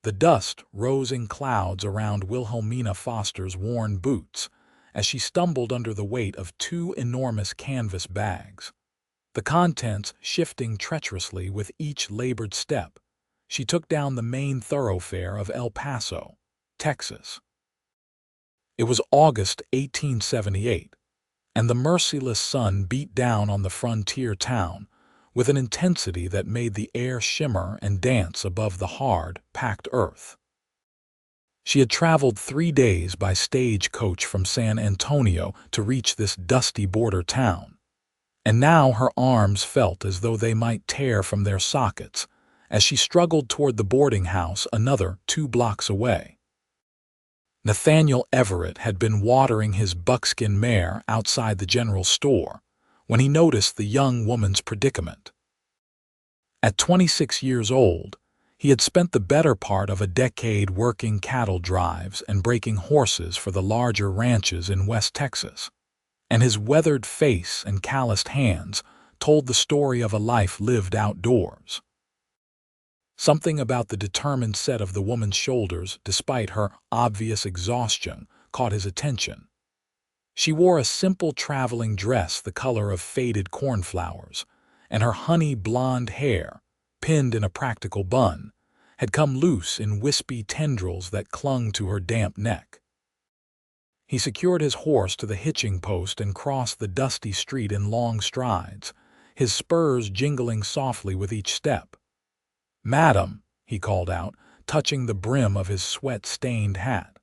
The dust rose in clouds around Wilhelmina Foster's worn boots as she stumbled under the weight of two enormous canvas bags. The contents shifting treacherously with each labored step, she took down the main thoroughfare of El Paso, Texas. It was August 1878, and the merciless sun beat down on the frontier town with an intensity that made the air shimmer and dance above the hard, packed earth. She had traveled 3 days by stagecoach from San Antonio to reach this dusty border town, and now her arms felt as though they might tear from their sockets as she struggled toward the boarding house another 2 blocks away. Nathaniel Everett had been watering his buckskin mare outside the general store when he noticed the young woman's predicament. At 26 years old, he had spent the better part of a decade working cattle drives and breaking horses for the larger ranches in West Texas, and his weathered face and calloused hands told the story of a life lived outdoors. Something about the determined set of the woman's shoulders, despite her obvious exhaustion, caught his attention. She wore a simple traveling dress the color of faded cornflowers, and her honey blonde hair, pinned in a practical bun, had come loose in wispy tendrils that clung to her damp neck. He secured his horse to the hitching post and crossed the dusty street in long strides, his spurs jingling softly with each step. "Madam," he called out, touching the brim of his sweat-stained hat,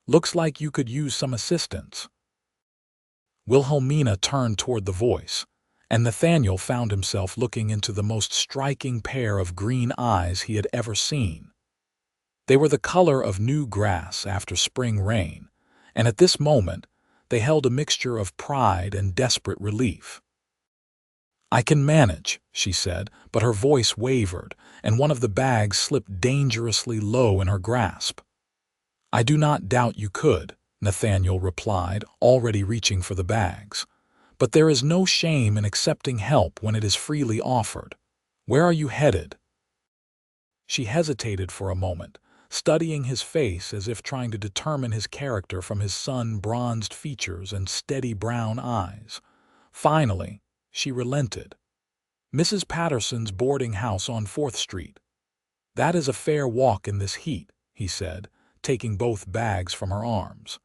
"looks like you could use some assistance." Wilhelmina turned toward the voice, and Nathaniel found himself looking into the most striking pair of green eyes he had ever seen. They were the color of new grass after spring rain, and at this moment they held a mixture of pride and desperate relief. "I can manage," she said, but her voice wavered, and one of the bags slipped dangerously low in her grasp. "I do not doubt you could," Nathaniel replied, already reaching for the bags. "But there is no shame in accepting help when it is freely offered. Where are you headed?" She hesitated for a moment, studying his face as if trying to determine his character from his sun-bronzed features and steady brown eyes. Finally, she relented. "Mrs. Patterson's boarding house on 4th Street. That is a fair walk in this heat," he said, taking both bags from her arms.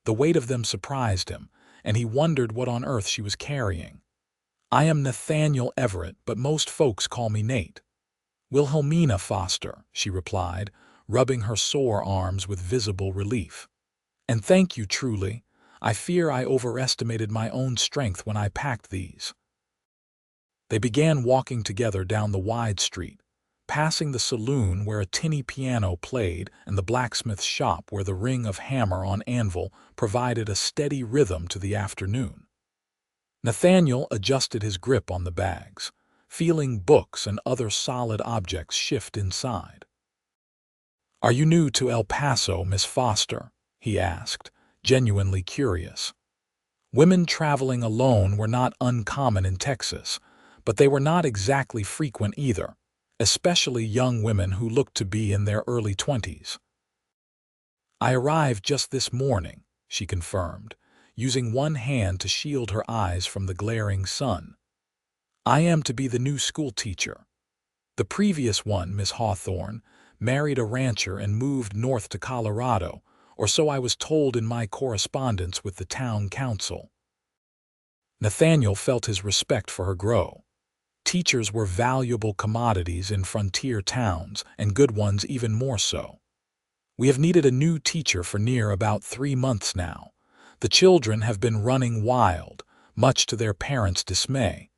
The weight of them surprised him, and he wondered what on earth she was carrying. "I am Nathaniel Everett, but most folks call me Nate." "Wilhelmina Foster," she replied, rubbing her sore arms with visible relief. "And thank you truly. I fear I overestimated my own strength when I packed these." They began walking together down the wide street, passing the saloon where a tinny piano played and the blacksmith's shop where the ring of hammer on anvil provided a steady rhythm to the afternoon. Nathaniel adjusted his grip on the bags, feeling books and other solid objects shift inside. "Are you new to El Paso, Miss Foster?" he asked, genuinely curious. Women traveling alone were not uncommon in Texas, but they were not exactly frequent either, especially young women who looked to be in their early 20s. "I arrived just this morning," she confirmed, using one hand to shield her eyes from the glaring sun. "I am to be the new schoolteacher. The previous one, Miss Hawthorne, married a rancher and moved north to Colorado, or so I was told in my correspondence with the town council." Nathaniel felt his respect for her grow. Teachers were valuable commodities in frontier towns, and good ones even more so. "We have needed a new teacher for near about 3 months now. The children have been running wild, much to their parents' dismay.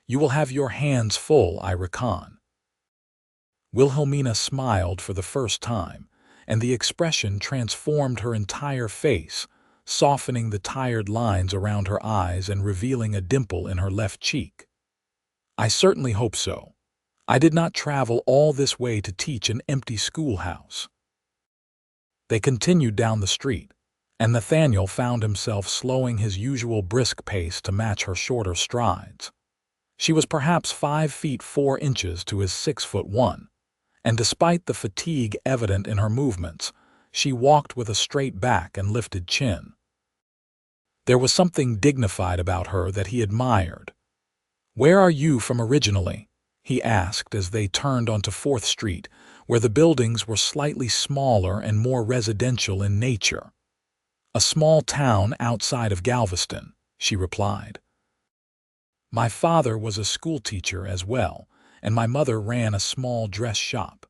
You will have your hands full, I reckon." Wilhelmina smiled for the first time, and the expression transformed her entire face, softening the tired lines around her eyes and revealing a dimple in her left cheek. "I certainly hope so. I did not travel all this way to teach an empty schoolhouse." They continued down the street, and Nathaniel found himself slowing his usual brisk pace to match her shorter strides. She was perhaps 5 feet 4 inches to his 6'1", and despite the fatigue evident in her movements, she walked with a straight back and lifted chin. There was something dignified about her that he admired. "Where are you from originally?" he asked as they turned onto 4th Street, where the buildings were slightly smaller and more residential in nature. "A small town outside of Galveston," she replied. "My father was a schoolteacher as well, and my mother ran a small dress shop.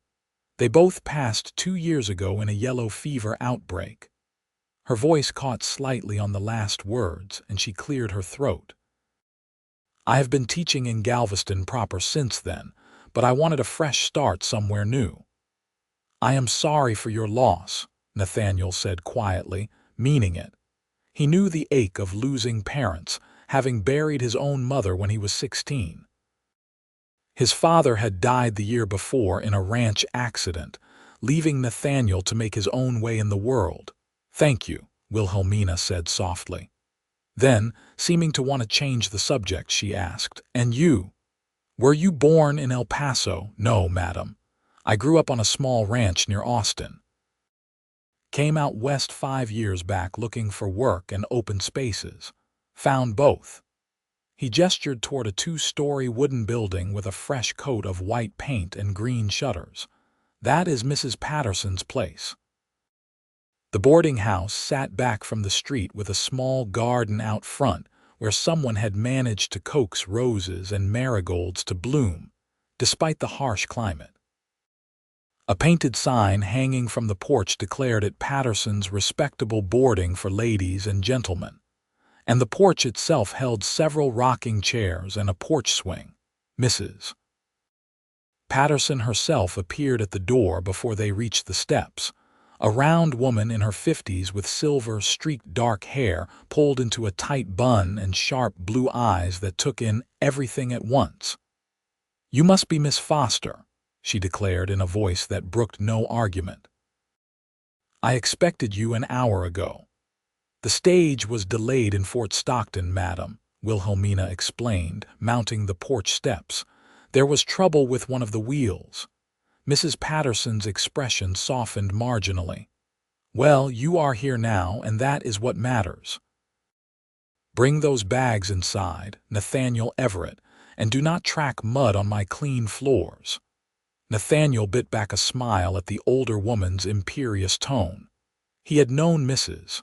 They both passed 2 years ago in a yellow fever outbreak." Her voice caught slightly on the last words, and she cleared her throat. "I have been teaching in Galveston proper since then, but I wanted a fresh start somewhere new." "I am sorry for your loss," Nathaniel said quietly, meaning it. He knew the ache of losing parents, having buried his own mother when he was 16. His father had died the year before in a ranch accident, leaving Nathaniel to make his own way in the world. "Thank you," Wilhelmina said softly. Then, seeming to want to change the subject, she asked, "And you? Were you born in El Paso?" "No, madam. I grew up on a small ranch near Austin. Came out west 5 years back looking for work and open spaces. Found both." He gestured toward a 2-story wooden building with a fresh coat of white paint and green shutters. "That is Mrs. Patterson's place." The boarding house sat back from the street with a small garden out front where someone had managed to coax roses and marigolds to bloom, despite the harsh climate. A painted sign hanging from the porch declared it Patterson's respectable boarding for ladies and gentlemen, and the porch itself held several rocking chairs and a porch swing. Mrs. Patterson herself appeared at the door before they reached the steps. A round woman in her 50s with silver-streaked dark hair pulled into a tight bun and sharp blue eyes that took in everything at once. "You must be Miss Foster," she declared in a voice that brooked no argument. "I expected you an hour ago." "The stage was delayed in Fort Stockton, madam," Wilhelmina explained, mounting the porch steps. "There was trouble with one of the wheels." Mrs. Patterson's expression softened marginally. "Well, you are here now, and that is what matters. Bring those bags inside, Nathaniel Everett, and do not track mud on my clean floors." Nathaniel bit back a smile at the older woman's imperious tone. He had known Mrs.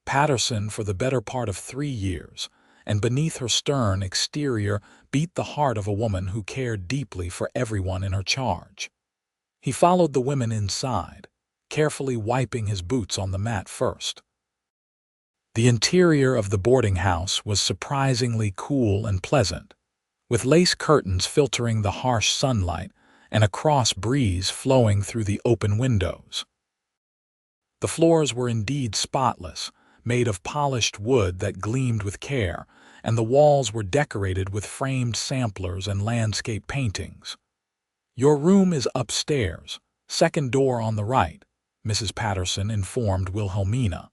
Patterson for the better part of 3 years, and beneath her stern exterior beat the heart of a woman who cared deeply for everyone in her charge. He followed the women inside, carefully wiping his boots on the mat first. The interior of the boarding house was surprisingly cool and pleasant, with lace curtains filtering the harsh sunlight and a cross breeze flowing through the open windows. The floors were indeed spotless, made of polished wood that gleamed with care, and the walls were decorated with framed samplers and landscape paintings. "Your room is upstairs, 2nd door on the right," Mrs. Patterson informed Wilhelmina.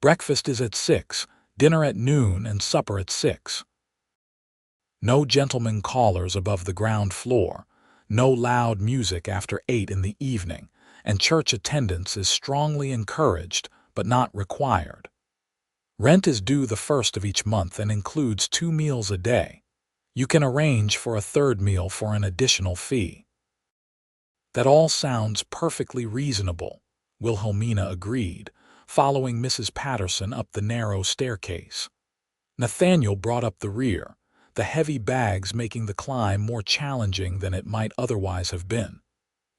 "Breakfast is at 6, dinner at noon, and supper at 6. No gentlemen callers above the ground floor, no loud music after 8 in the evening, and church attendance is strongly encouraged but not required. Rent is due the 1st of each month and includes 2 meals a day. You can arrange for a 3rd meal for an additional fee." "That all sounds perfectly reasonable," Wilhelmina agreed, following Mrs. Patterson up the narrow staircase. Nathaniel brought up the rear, the heavy bags making the climb more challenging than it might otherwise have been.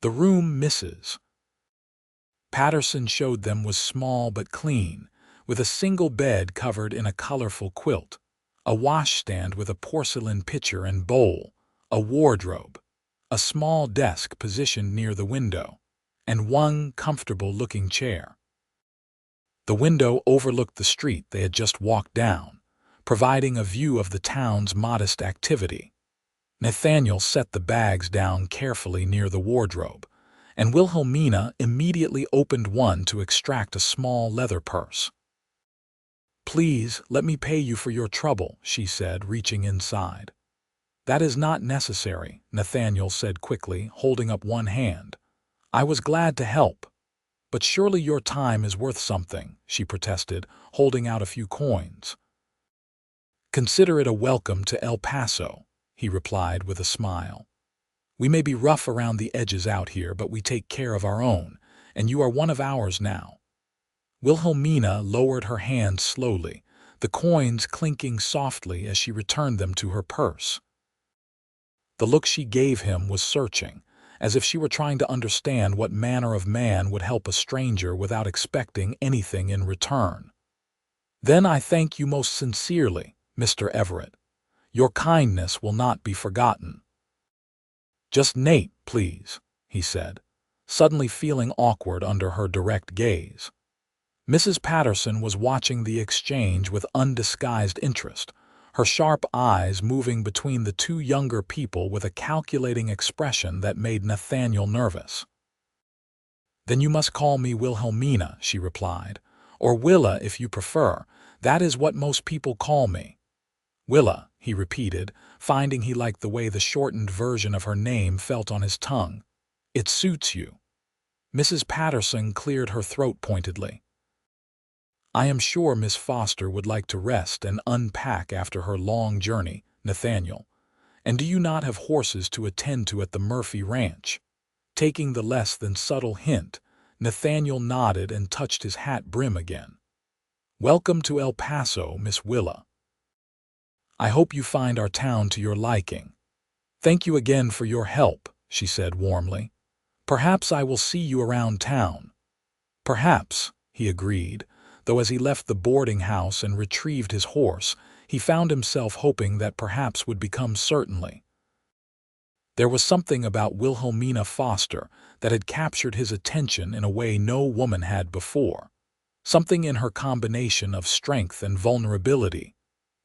The room Mrs. Patterson showed them was small but clean, with a single bed covered in a colorful quilt, a washstand with a porcelain pitcher and bowl, a wardrobe, a small desk positioned near the window, and one comfortable-looking chair. The window overlooked the street they had just walked down, providing a view of the town's modest activity. Nathaniel set the bags down carefully near the wardrobe, and Wilhelmina immediately opened one to extract a small leather purse. "Please, let me pay you for your trouble," she said, reaching inside. "That is not necessary," Nathaniel said quickly, holding up one hand. "I was glad to help." "But surely your time is worth something," she protested, holding out a few coins. "Consider it a welcome to El Paso," he replied with a smile. "We may be rough around the edges out here, but we take care of our own, and you are one of ours now." Wilhelmina lowered her hand slowly, the coins clinking softly as she returned them to her purse. The look she gave him was searching, as if she were trying to understand what manner of man would help a stranger without expecting anything in return. "Then I thank you most sincerely, Mr. Everett. Your kindness will not be forgotten." "Just Nate, please," he said, suddenly feeling awkward under her direct gaze. Mrs. Patterson was watching the exchange with undisguised interest, her sharp eyes moving between the two younger people with a calculating expression that made Nathaniel nervous. "Then you must call me Wilhelmina," she replied, "or Willa if you prefer. That is what most people call me." "Willa," he repeated, finding he liked the way the shortened version of her name felt on his tongue. "It suits you." Mrs. Patterson cleared her throat pointedly. "I am sure Miss Foster would like to rest and unpack after her long journey, Nathaniel. And do you not have horses to attend to at the Murphy Ranch?" Taking the less than subtle hint, Nathaniel nodded and touched his hat brim again. "Welcome to El Paso, Miss Willa. I hope you find our town to your liking." "Thank you again for your help," she said warmly. "Perhaps I will see you around town." "Perhaps," he agreed, though as he left the boarding house and retrieved his horse, he found himself hoping that perhaps would become certainly. There was something about Wilhelmina Foster that had captured his attention in a way no woman had before. Something in her combination of strength and vulnerability,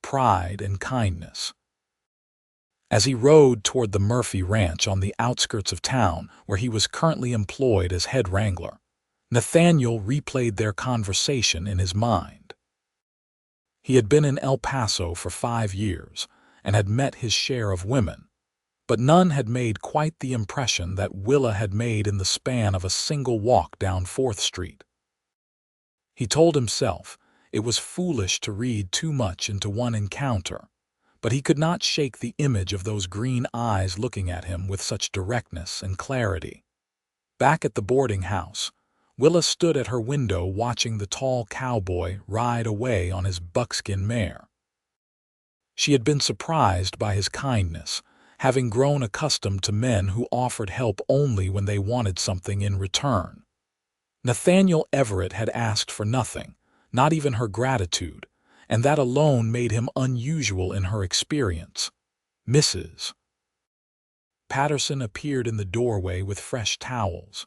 pride and kindness. As he rode toward the Murphy Ranch on the outskirts of town, where he was currently employed as head wrangler, Nathaniel replayed their conversation in his mind. He had been in El Paso for 5 years and had met his share of women, but none had made quite the impression that Willa had made in the span of a single walk down 4th Street. He told himself it was foolish to read too much into one encounter, but he could not shake the image of those green eyes looking at him with such directness and clarity. Back at the boarding house, Willa stood at her window watching the tall cowboy ride away on his buckskin mare. She had been surprised by his kindness, having grown accustomed to men who offered help only when they wanted something in return. Nathaniel Everett had asked for nothing, not even her gratitude, and that alone made him unusual in her experience. Mrs. Patterson appeared in the doorway with fresh towels.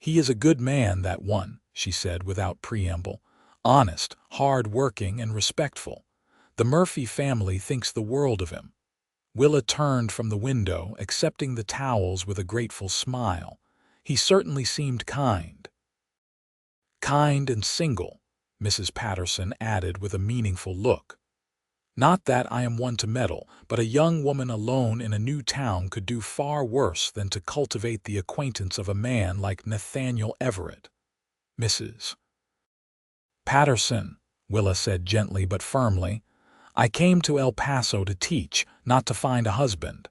"He is a good man, that one," she said without preamble. "Honest, hard-working, and respectful. The Murphy family thinks the world of him." Willa turned from the window, accepting the towels with a grateful smile. "He certainly seemed kind." "Kind and single," Mrs. Patterson added with a meaningful look. "Not that I am one to meddle, but a young woman alone in a new town could do far worse than to cultivate the acquaintance of a man like Nathaniel Everett." "Mrs. Patterson," Willa said gently but firmly, "I came to El Paso to teach, not to find a husband."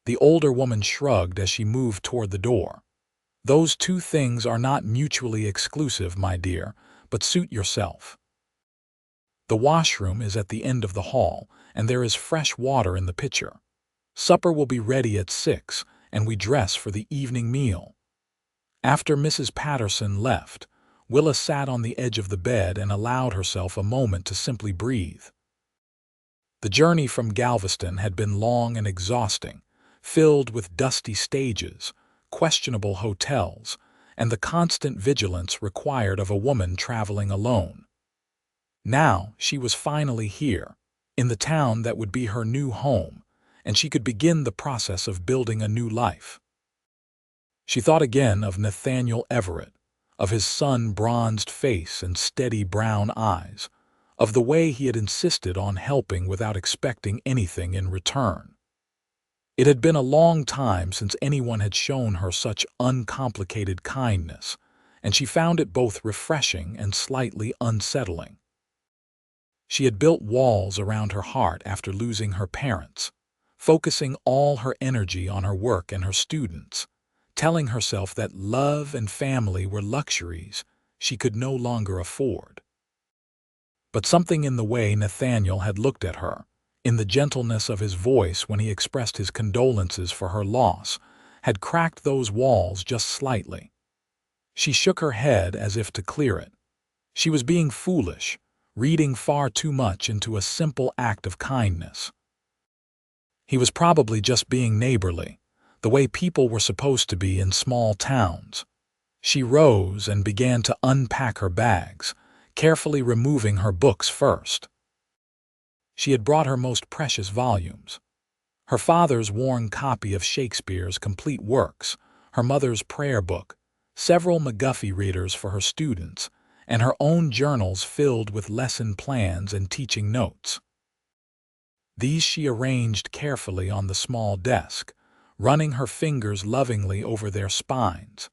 The older woman shrugged as she moved toward the door. "Those two things are not mutually exclusive, my dear, but suit yourself. The washroom is at the end of the hall, and there is fresh water in the pitcher. Supper will be ready at 6, and we dress for the evening meal." After Mrs. Patterson left, Willa sat on the edge of the bed and allowed herself a moment to simply breathe. The journey from Galveston had been long and exhausting, filled with dusty stages, questionable hotels, and the constant vigilance required of a woman traveling alone. Now she was finally here, in the town that would be her new home, and she could begin the process of building a new life. She thought again of Nathaniel Everett, of his sun-bronzed face and steady brown eyes, of the way he had insisted on helping without expecting anything in return. It had been a long time since anyone had shown her such uncomplicated kindness, and she found it both refreshing and slightly unsettling. She had built walls around her heart after losing her parents, focusing all her energy on her work and her students, telling herself that love and family were luxuries she could no longer afford. But something in the way Nathaniel had looked at her, in the gentleness of his voice when he expressed his condolences for her loss, had cracked those walls just slightly. She shook her head as if to clear it. She was being foolish, reading far too much into a simple act of kindness. He was probably just being neighborly, the way people were supposed to be in small towns. She rose and began to unpack her bags, carefully removing her books first. She had brought her most precious volumes. Her father's worn copy of Shakespeare's complete works, her mother's prayer book, several McGuffey readers for her students, and her own journals filled with lesson plans and teaching notes. These she arranged carefully on the small desk, running her fingers lovingly over their spines.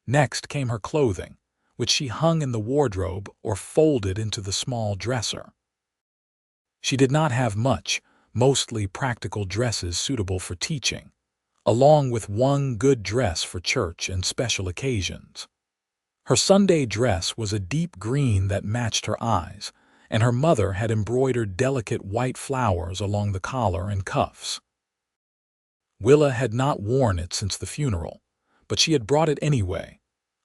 Next came her clothing, which she hung in the wardrobe or folded into the small dresser. She did not have much, mostly practical dresses suitable for teaching, along with one good dress for church and special occasions. Her Sunday dress was a deep green that matched her eyes, and her mother had embroidered delicate white flowers along the collar and cuffs. Willa had not worn it since the funeral, but she had brought it anyway,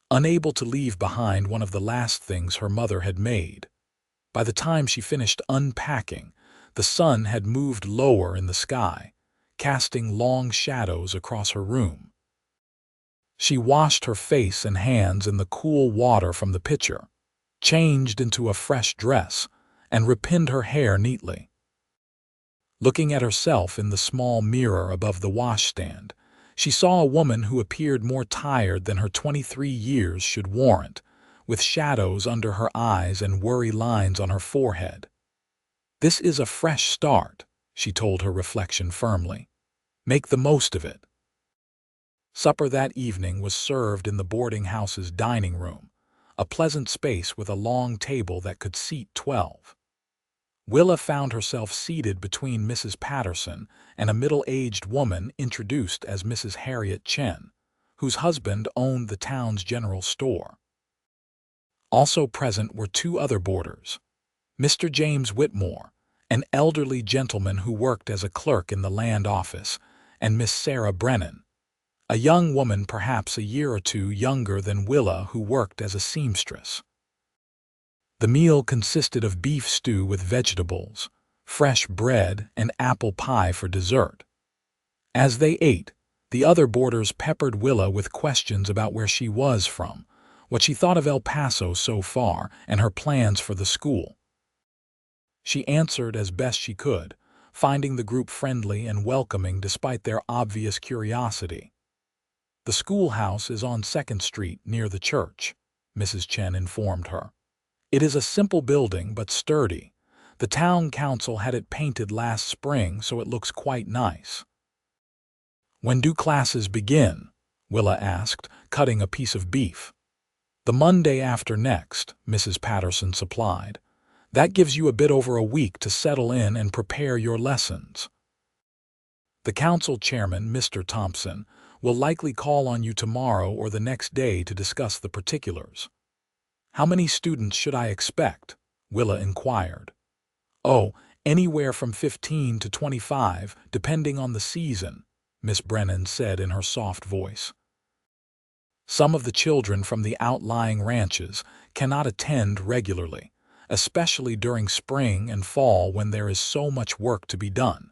unable to leave behind one of the last things her mother had made. By the time she finished unpacking, the sun had moved lower in the sky, casting long shadows across her room. She washed her face and hands in the cool water from the pitcher, changed into a fresh dress, and repinned her hair neatly. Looking at herself in the small mirror above the washstand, she saw a woman who appeared more tired than her 23 years should warrant, with shadows under her eyes and worry lines on her forehead. "This is a fresh start," she told her reflection firmly. "Make the most of it." Supper that evening was served in the boarding house's dining room, a pleasant space with a long table that could seat 12. Willa found herself seated between Mrs. Patterson and a middle-aged woman introduced as Mrs. Harriet Chen, whose husband owned the town's general store. Also present were two other boarders, Mr. James Whitmore, an elderly gentleman who worked as a clerk in the land office, and Miss Sarah Brennan, a young woman perhaps a year or two younger than Willa who worked as a seamstress. The meal consisted of beef stew with vegetables, fresh bread, and apple pie for dessert. As they ate, the other boarders peppered Willa with questions about where she was from, what she thought of El Paso so far, and her plans for the school. She answered as best she could, finding the group friendly and welcoming despite their obvious curiosity. "The schoolhouse is on 2nd Street near the church," Mrs. Chen informed her. "It is a simple building but sturdy. The town council had it painted last spring, so it looks quite nice." "When do classes begin?" Willa asked, cutting a piece of beef. "The Monday after next," Mrs. Patterson supplied. "That gives you a bit over a week to settle in and prepare your lessons. The council chairman, Mr. Thompson, will likely call on you tomorrow or the next day to discuss the particulars." "How many students should I expect?" Willa inquired. "Oh, anywhere from 15 to 25, depending on the season," Miss Brennan said in her soft voice. "Some of the children from the outlying ranches cannot attend regularly, especially during spring and fall when there is so much work to be done."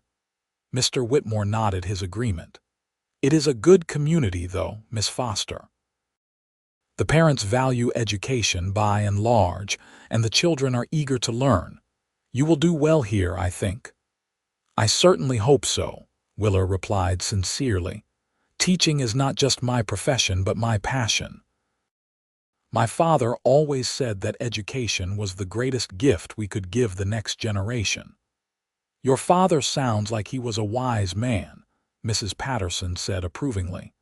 Mr. Whitmore nodded his agreement. "It is a good community, though, Miss Foster. The parents value education by and large, and the children are eager to learn. You will do well here, I think." "I certainly hope so," Willa replied sincerely. "Teaching is not just my profession but my passion. My father always said that education was the greatest gift we could give the next generation." "Your father sounds like he was a wise man," Mrs. Patterson said approvingly.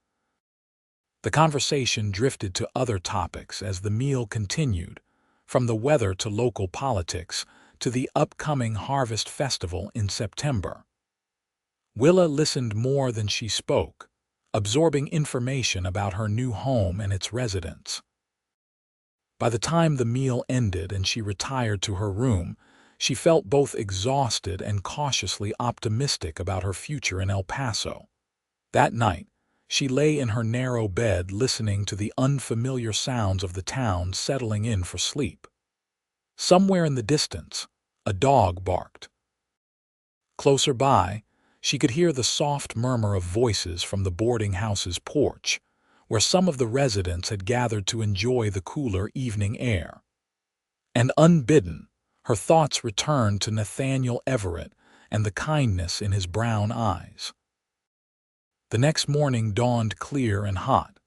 The conversation drifted to other topics as the meal continued, from the weather to local politics to the upcoming harvest festival in September. Willa listened more than she spoke, absorbing information about her new home and its residents. By the time the meal ended and she retired to her room, she felt both exhausted and cautiously optimistic about her future in El Paso. That night, she lay in her narrow bed listening to the unfamiliar sounds of the town settling in for sleep. Somewhere in the distance, a dog barked. Closer by, she could hear the soft murmur of voices from the boarding house's porch, where some of the residents had gathered to enjoy the cooler evening air. And unbidden, her thoughts returned to Nathaniel Everett and the kindness in his brown eyes. The next morning dawned clear and hot,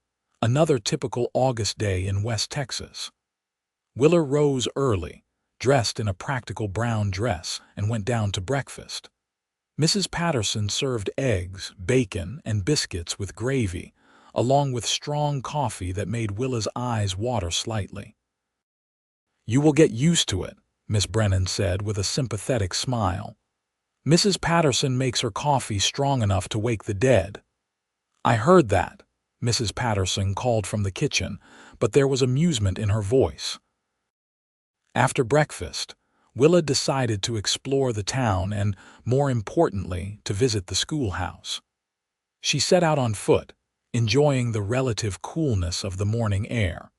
another typical August day in West Texas. Willa rose early, dressed in a practical brown dress, and went down to breakfast. Mrs. Patterson served eggs, bacon, and biscuits with gravy, along with strong coffee that made Willa's eyes water slightly. "You will get used to it," Miss Brennan said with a sympathetic smile. "Mrs. Patterson makes her coffee strong enough to wake the dead." "I heard that," Mrs. Patterson called from the kitchen, but there was amusement in her voice. After breakfast, Willa decided to explore the town and, more importantly, to visit the schoolhouse. She set out on foot, enjoying the relative coolness of the morning air.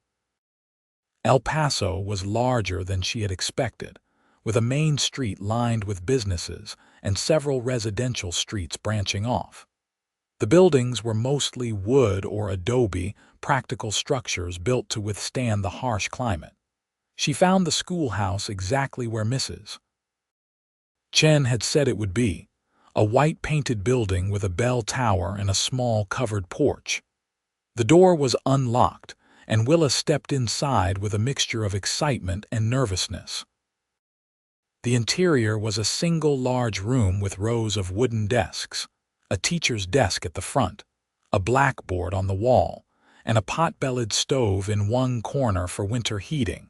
El Paso was larger than she had expected, with a main street lined with businesses and several residential streets branching off. The buildings were mostly wood or adobe, practical structures built to withstand the harsh climate. She found the schoolhouse exactly where Mrs. Chen had said it would be, a white-painted building with a bell tower and a small covered porch. The door was unlocked, and Willa stepped inside with a mixture of excitement and nervousness. The interior was a single large room with rows of wooden desks, a teacher's desk at the front, a blackboard on the wall, and a pot-bellied stove in one corner for winter heating.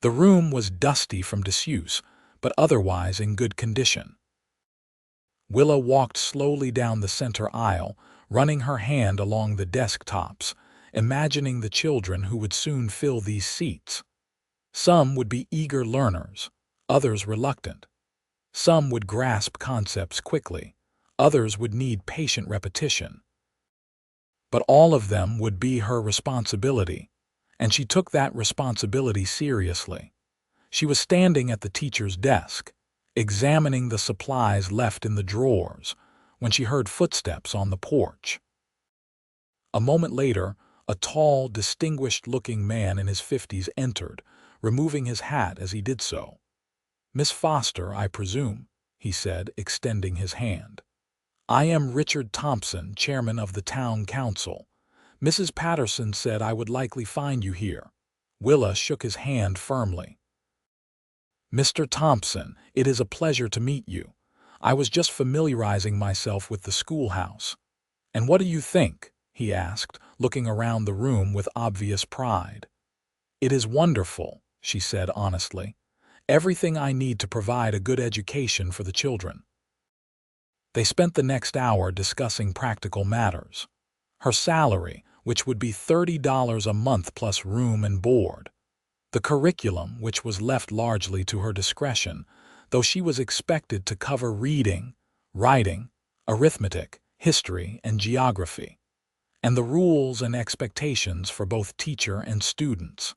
The room was dusty from disuse, but otherwise in good condition. Willa walked slowly down the center aisle, running her hand along the desktops, imagining the children who would soon fill these seats. Some would be eager learners, others reluctant. Some would grasp concepts quickly, others would need patient repetition. But all of them would be her responsibility, and she took that responsibility seriously. She was standing at the teacher's desk, examining the supplies left in the drawers, when she heard footsteps on the porch. A moment later, a tall, distinguished-looking man in his 50s entered, removing his hat as he did so. "Miss Foster, I presume," he said, extending his hand. "I am Richard Thompson, chairman of the town council. Mrs. Patterson said I would likely find you here." Willa shook his hand firmly. "Mr. Thompson, it is a pleasure to meet you. I was just familiarizing myself with the schoolhouse." "And what do you think?" he asked, looking around the room with obvious pride. "It is wonderful," she said honestly. "Everything I need to provide a good education for the children." They spent the next hour discussing practical matters. Her salary, which would be $30 a month plus room and board. The curriculum, which was left largely to her discretion, though she was expected to cover reading, writing, arithmetic, history, and geography. And the rules and expectations for both teacher and students.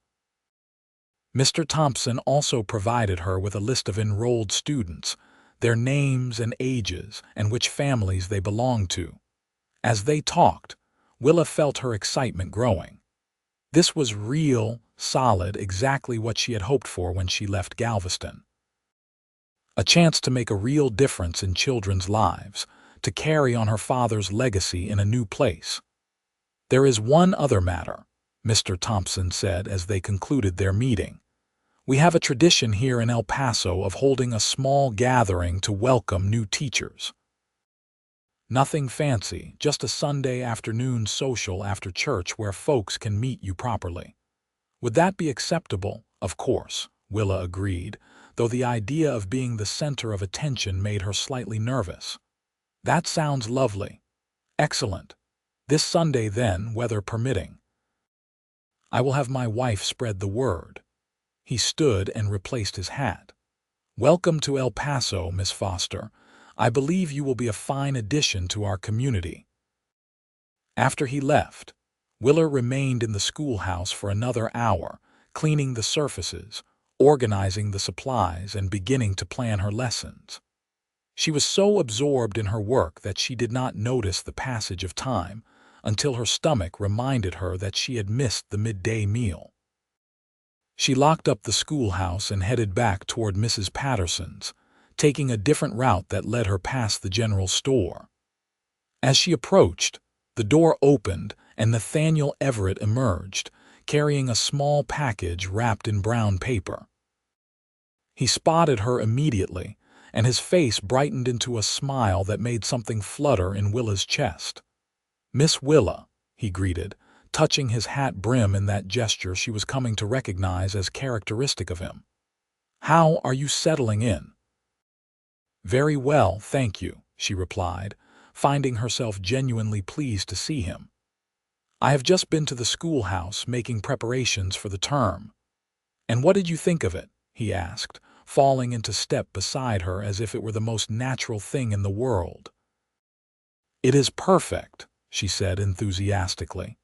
Mr. Thompson also provided her with a list of enrolled students, their names and ages, and which families they belonged to. As they talked, Willa felt her excitement growing. This was real, solid, exactly what she had hoped for when she left Galveston. A chance to make a real difference in children's lives, to carry on her father's legacy in a new place. "There is one other matter," Mr. Thompson said as they concluded their meeting. "We have a tradition here in El Paso of holding a small gathering to welcome new teachers." Nothing fancy, just a Sunday afternoon social after church where folks can meet you properly. Would that be acceptable? Of course, Willa agreed, though the idea of being the center of attention made her slightly nervous. That sounds lovely. Excellent. This Sunday then, weather permitting. I will have my wife spread the word. He stood and replaced his hat. Welcome to El Paso, Miss Foster. I believe you will be a fine addition to our community. After he left, Willa remained in the schoolhouse for another hour, cleaning the surfaces, organizing the supplies, and beginning to plan her lessons. She was so absorbed in her work that she did not notice the passage of time until her stomach reminded her that she had missed the midday meal. She locked up the schoolhouse and headed back toward Mrs. Patterson's, taking a different route that led her past the general store. As she approached, the door opened and Nathaniel Everett emerged, carrying a small package wrapped in brown paper. He spotted her immediately, and his face brightened into a smile that made something flutter in Willa's chest. "Miss Willa," he greeted, touching his hat brim in that gesture she was coming to recognize as characteristic of him. "How are you settling in?" "Very well, thank you," she replied, finding herself genuinely pleased to see him. "I have just been to the schoolhouse making preparations for the term." "And what did you think of it?" he asked, falling into step beside her as if it were the most natural thing in the world. "It is perfect," she said enthusiastically.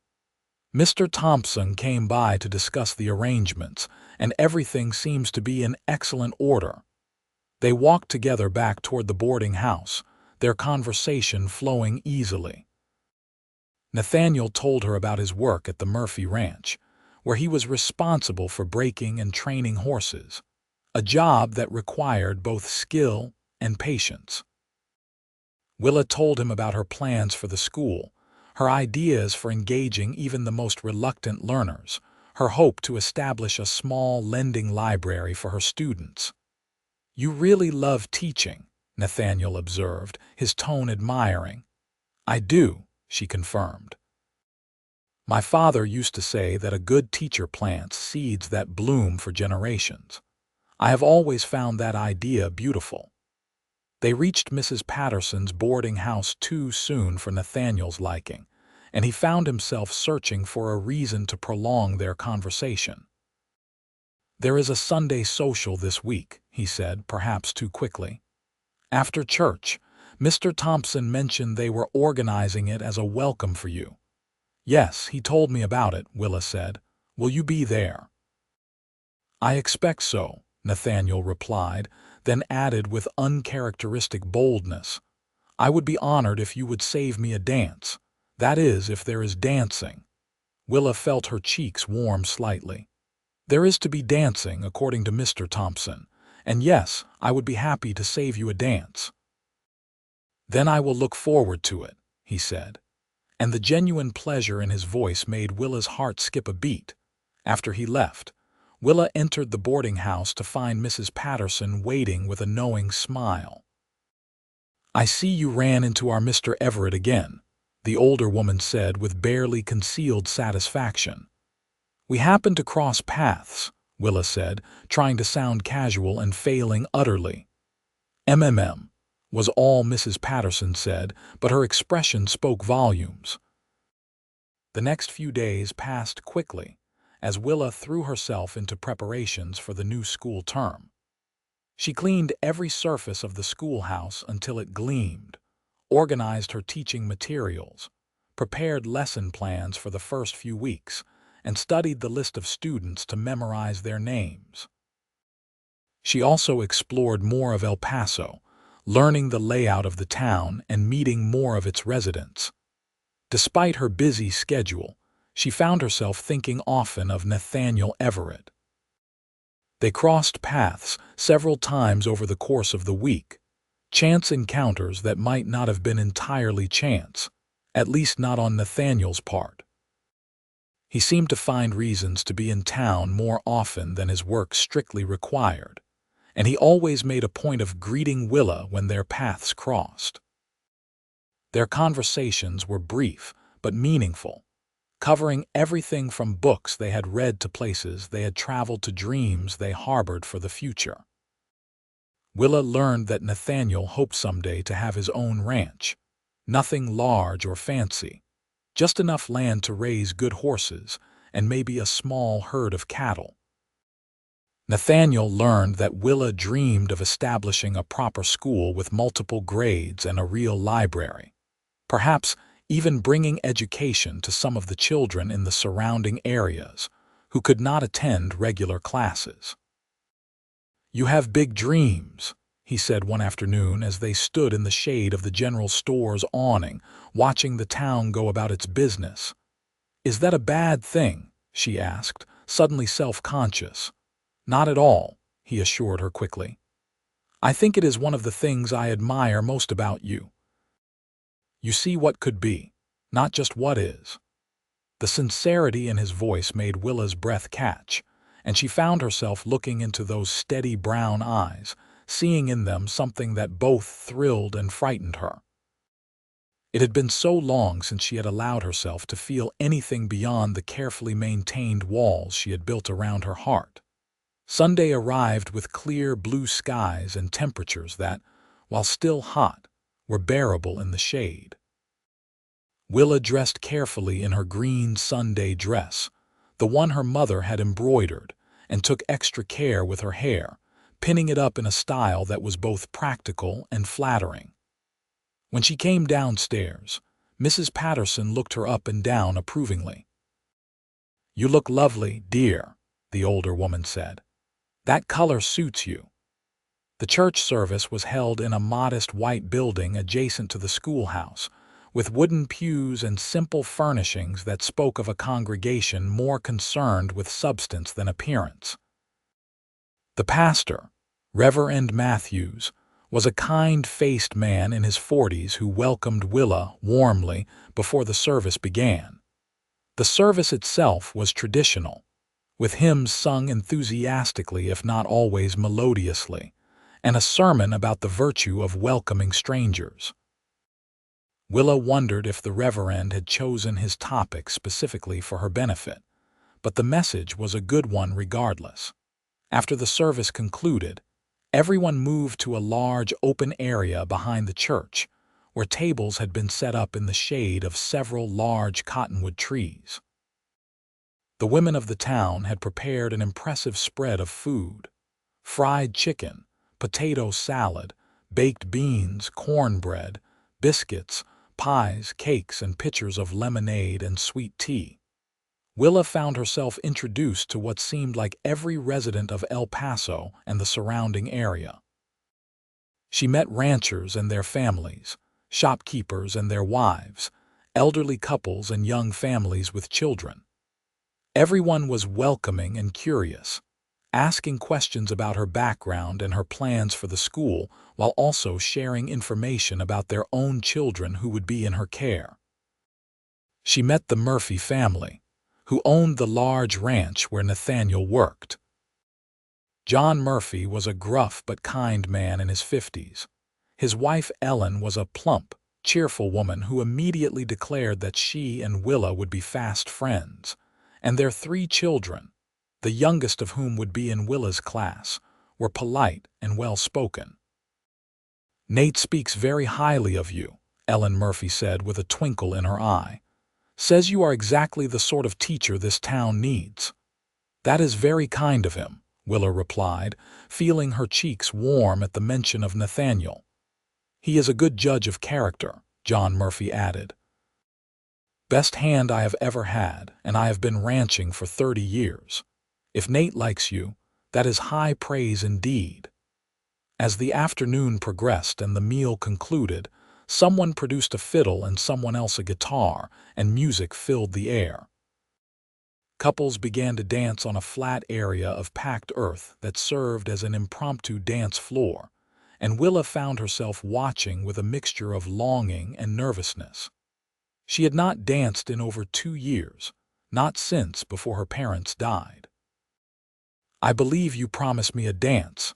"Mr. Thompson came by to discuss the arrangements, and everything seems to be in excellent order." They walked together back toward the boarding house, their conversation flowing easily. Nathaniel told her about his work at the Murphy Ranch, where he was responsible for breaking and training horses, a job that required both skill and patience. Willa told him about her plans for the school, her ideas for engaging even the most reluctant learners, her hope to establish a small lending library for her students. "You really love teaching," Nathaniel observed, his tone admiring. "I do," she confirmed. "My father used to say that a good teacher plants seeds that bloom for generations. I have always found that idea beautiful." They reached Mrs. Patterson's boarding house too soon for Nathaniel's liking, and he found himself searching for a reason to prolong their conversation. "There is a Sunday social this week," he said, perhaps too quickly. "After church, Mr. Thompson mentioned they were organizing it as a welcome for you." "Yes, he told me about it," Willa said. "Will you be there?" "I expect so," Nathaniel replied, then added with uncharacteristic boldness, "I would be honored if you would save me a dance. That is, if there is dancing." Willa felt her cheeks warm slightly. "There is to be dancing, according to Mr. Thompson, and yes, I would be happy to save you a dance." "Then I will look forward to it," he said, and the genuine pleasure in his voice made Willa's heart skip a beat. After he left, Willa entered the boarding house to find Mrs. Patterson waiting with a knowing smile. "I see you ran into our Mr. Everett again," the older woman said with barely concealed satisfaction. "We happened to cross paths," Willa said, trying to sound casual and failing utterly. Was all Mrs. Patterson said, but her expression spoke volumes. The next few days passed quickly, as Willa threw herself into preparations for the new school term. She cleaned every surface of the schoolhouse until it gleamed, organized her teaching materials, prepared lesson plans for the first few weeks, and studied the list of students to memorize their names. She also explored more of El Paso, learning the layout of the town and meeting more of its residents. Despite her busy schedule, she found herself thinking often of Nathaniel Everett. They crossed paths several times over the course of the week, chance encounters that might not have been entirely chance, at least not on Nathaniel's part. He seemed to find reasons to be in town more often than his work strictly required, and he always made a point of greeting Willa when their paths crossed. Their conversations were brief but meaningful, covering everything from books they had read to places they had traveled to dreams they harbored for the future. Willa learned that Nathaniel hoped someday to have his own ranch. Nothing large or fancy, just enough land to raise good horses and maybe a small herd of cattle. Nathaniel learned that Willa dreamed of establishing a proper school with multiple grades and a real library, perhaps even bringing education to some of the children in the surrounding areas who could not attend regular classes. "You have big dreams," he said one afternoon as they stood in the shade of the general store's awning, watching the town go about its business. "Is that a bad thing?" she asked, suddenly self-conscious. "Not at all," he assured her quickly. "I think it is one of the things I admire most about you. You see what could be, not just what is." The sincerity in his voice made Willa's breath catch, and she found herself looking into those steady brown eyes, seeing in them something that both thrilled and frightened her. It had been so long since she had allowed herself to feel anything beyond the carefully maintained walls she had built around her heart. Sunday arrived with clear blue skies and temperatures that, while still hot, were bearable in the shade. Willa dressed carefully in her green Sunday dress, the one her mother had embroidered, and took extra care with her hair, pinning it up in a style that was both practical and flattering. When she came downstairs, Mrs. Patterson looked her up and down approvingly. "You look lovely, dear," the older woman said. "That color suits you." The church service was held in a modest white building adjacent to the schoolhouse, with wooden pews and simple furnishings that spoke of a congregation more concerned with substance than appearance. The pastor, Reverend Matthews, was a kind-faced man in his 40s who welcomed Willa warmly before the service began. The service itself was traditional, with hymns sung enthusiastically if not always melodiously, and a sermon about the virtue of welcoming strangers. Willa wondered if the Reverend had chosen his topic specifically for her benefit, but the message was a good one regardless. After the service concluded, everyone moved to a large open area behind the church, where tables had been set up in the shade of several large cottonwood trees. The women of the town had prepared an impressive spread of food: fried chicken, potato salad, baked beans, cornbread, biscuits, pies, cakes, and pitchers of lemonade and sweet tea. Willa found herself introduced to what seemed like every resident of El Paso and the surrounding area. She met ranchers and their families, shopkeepers and their wives, elderly couples and young families with children. Everyone was welcoming and curious, asking questions about her background and her plans for the school, while also sharing information about their own children who would be in her care. She met the Murphy family, who owned the large ranch where Nathaniel worked. John Murphy was a gruff but kind man in his 50s. His wife Ellen was a plump, cheerful woman who immediately declared that she and Willa would be fast friends, and their 3 children, the youngest of whom would be in Willa's class, were polite and well-spoken. "Nate speaks very highly of you," Ellen Murphy said with a twinkle in her eye. "Says you are exactly the sort of teacher this town needs." "That is very kind of him," Willa replied, feeling her cheeks warm at the mention of Nathaniel. "He is a good judge of character," John Murphy added. "Best hand I have ever had, and I have been ranching for 30 years. If Nate likes you, that is high praise indeed." As the afternoon progressed and the meal concluded, someone produced a fiddle and someone else a guitar, and music filled the air. Couples began to dance on a flat area of packed earth that served as an impromptu dance floor, and Willa found herself watching with a mixture of longing and nervousness. She had not danced in over 2 years, not since before her parents died. "I believe you promised me a dance,"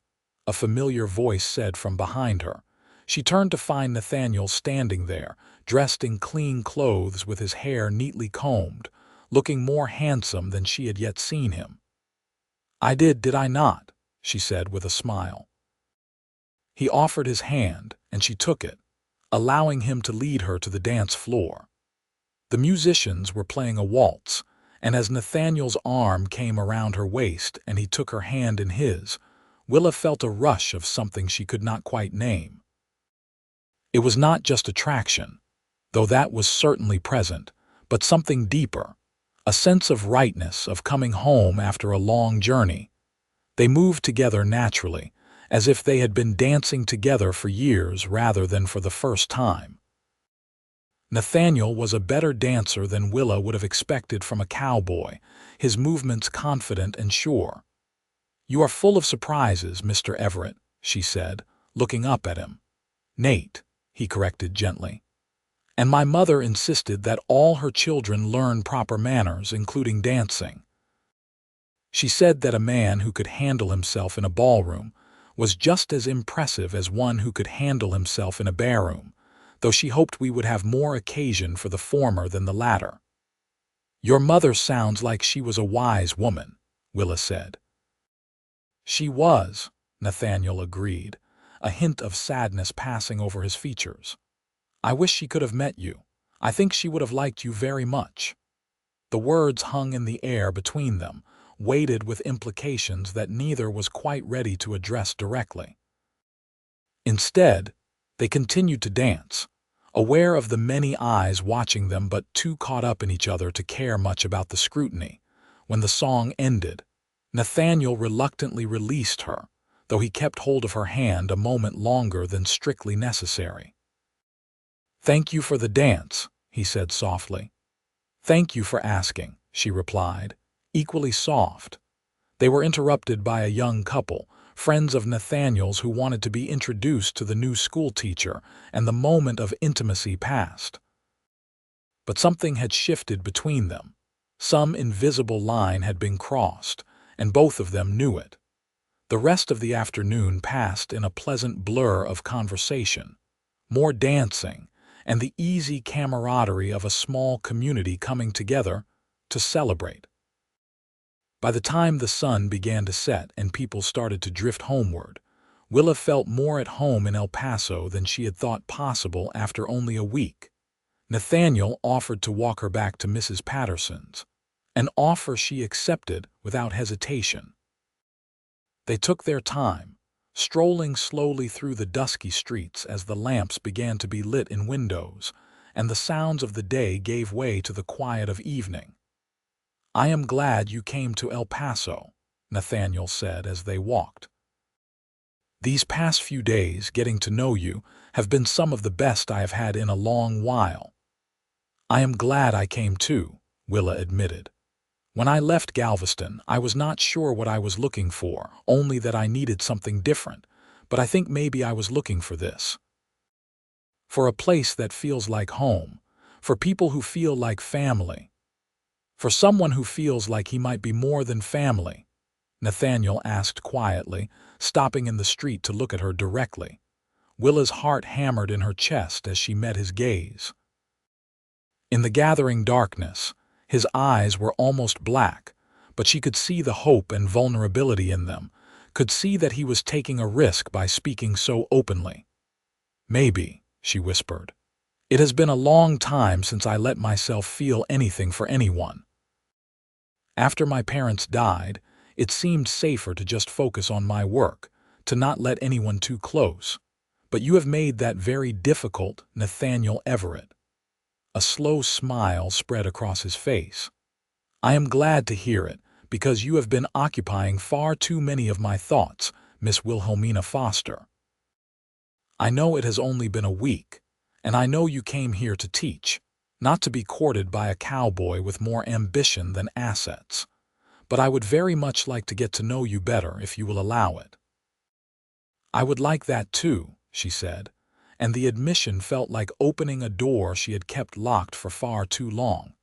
a familiar voice said from behind her. She turned to find Nathaniel standing there, dressed in clean clothes with his hair neatly combed, looking more handsome than she had yet seen him. "I did I not?" she said with a smile. He offered his hand, and she took it, allowing him to lead her to the dance floor. The musicians were playing a waltz, and as Nathaniel's arm came around her waist and he took her hand in his, Willa felt a rush of something she could not quite name. It was not just attraction, though that was certainly present, but something deeper, a sense of rightness, of coming home after a long journey. They moved together naturally, as if they had been dancing together for years rather than for the first time. Nathaniel was a better dancer than Willa would have expected from a cowboy, his movements confident and sure. "You are full of surprises, Mr. Everett," she said, looking up at him. "Nate," he corrected gently. "And my mother insisted that all her children learn proper manners, including dancing. She said that a man who could handle himself in a ballroom was just as impressive as one who could handle himself in a barroom, though she hoped we would have more occasion for the former than the latter." "Your mother sounds like she was a wise woman," Willa said. "She was," Nathaniel agreed, a hint of sadness passing over his features. "I wish she could have met you. I think she would have liked you very much." The words hung in the air between them, weighted with implications that neither was quite ready to address directly. Instead, they continued to dance, aware of the many eyes watching them but too caught up in each other to care much about the scrutiny. When the song ended, Nathaniel reluctantly released her, though he kept hold of her hand a moment longer than strictly necessary. "Thank you for the dance," he said softly. "Thank you for asking," she replied, equally soft. They were interrupted by a young couple, friends of Nathaniel's, who wanted to be introduced to the new schoolteacher, and the moment of intimacy passed. But something had shifted between them. Some invisible line had been crossed, and both of them knew it. The rest of the afternoon passed in a pleasant blur of conversation, more dancing, and the easy camaraderie of a small community coming together to celebrate. By the time the sun began to set and people started to drift homeward, Willa felt more at home in El Paso than she had thought possible after only a week. Nathaniel offered to walk her back to Mrs. Patterson's, an offer she accepted without hesitation. They took their time, strolling slowly through the dusky streets as the lamps began to be lit in windows, and the sounds of the day gave way to the quiet of evening. "I am glad you came to El Paso," Nathaniel said as they walked. "These past few days, getting to know you, have been some of the best I have had in a long while." "I am glad I came too," Willa admitted. "When I left Galveston, I was not sure what I was looking for, only that I needed something different, but I think maybe I was looking for this. For a place that feels like home, for people who feel like family. For someone who feels like he might be more than family," Nathaniel asked quietly, stopping in the street to look at her directly. Willa's heart hammered in her chest as she met his gaze. In the gathering darkness, his eyes were almost black, but she could see the hope and vulnerability in them, could see that he was taking a risk by speaking so openly. "Maybe," she whispered. "It has been a long time since I let myself feel anything for anyone. After my parents died, it seemed safer to just focus on my work, to not let anyone too close. But you have made that very difficult, Nathaniel Everett." A slow smile spread across his face. "I am glad to hear it, because you have been occupying far too many of my thoughts, Miss Wilhelmina Foster. I know it has only been a week, and I know you came here to teach, not to be courted by a cowboy with more ambition than assets. But I would very much like to get to know you better if you will allow it." "I would like that too," she said, and the admission felt like opening a door she had kept locked for far too long.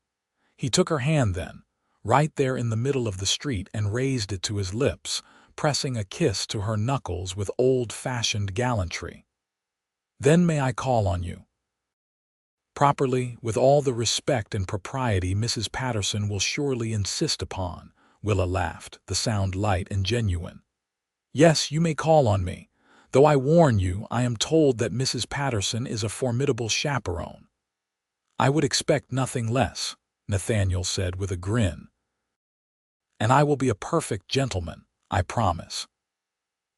He took her hand then, right there in the middle of the street, and raised it to his lips, pressing a kiss to her knuckles with old-fashioned gallantry. Then may I call on you? Properly, with all the respect and propriety Mrs. Patterson will surely insist upon, Willa laughed, the sound light and genuine. Yes, you may call on me, though I warn you I am told that Mrs. Patterson is a formidable chaperone. I would expect nothing less, Nathaniel said with a grin. And I will be a perfect gentleman, I promise.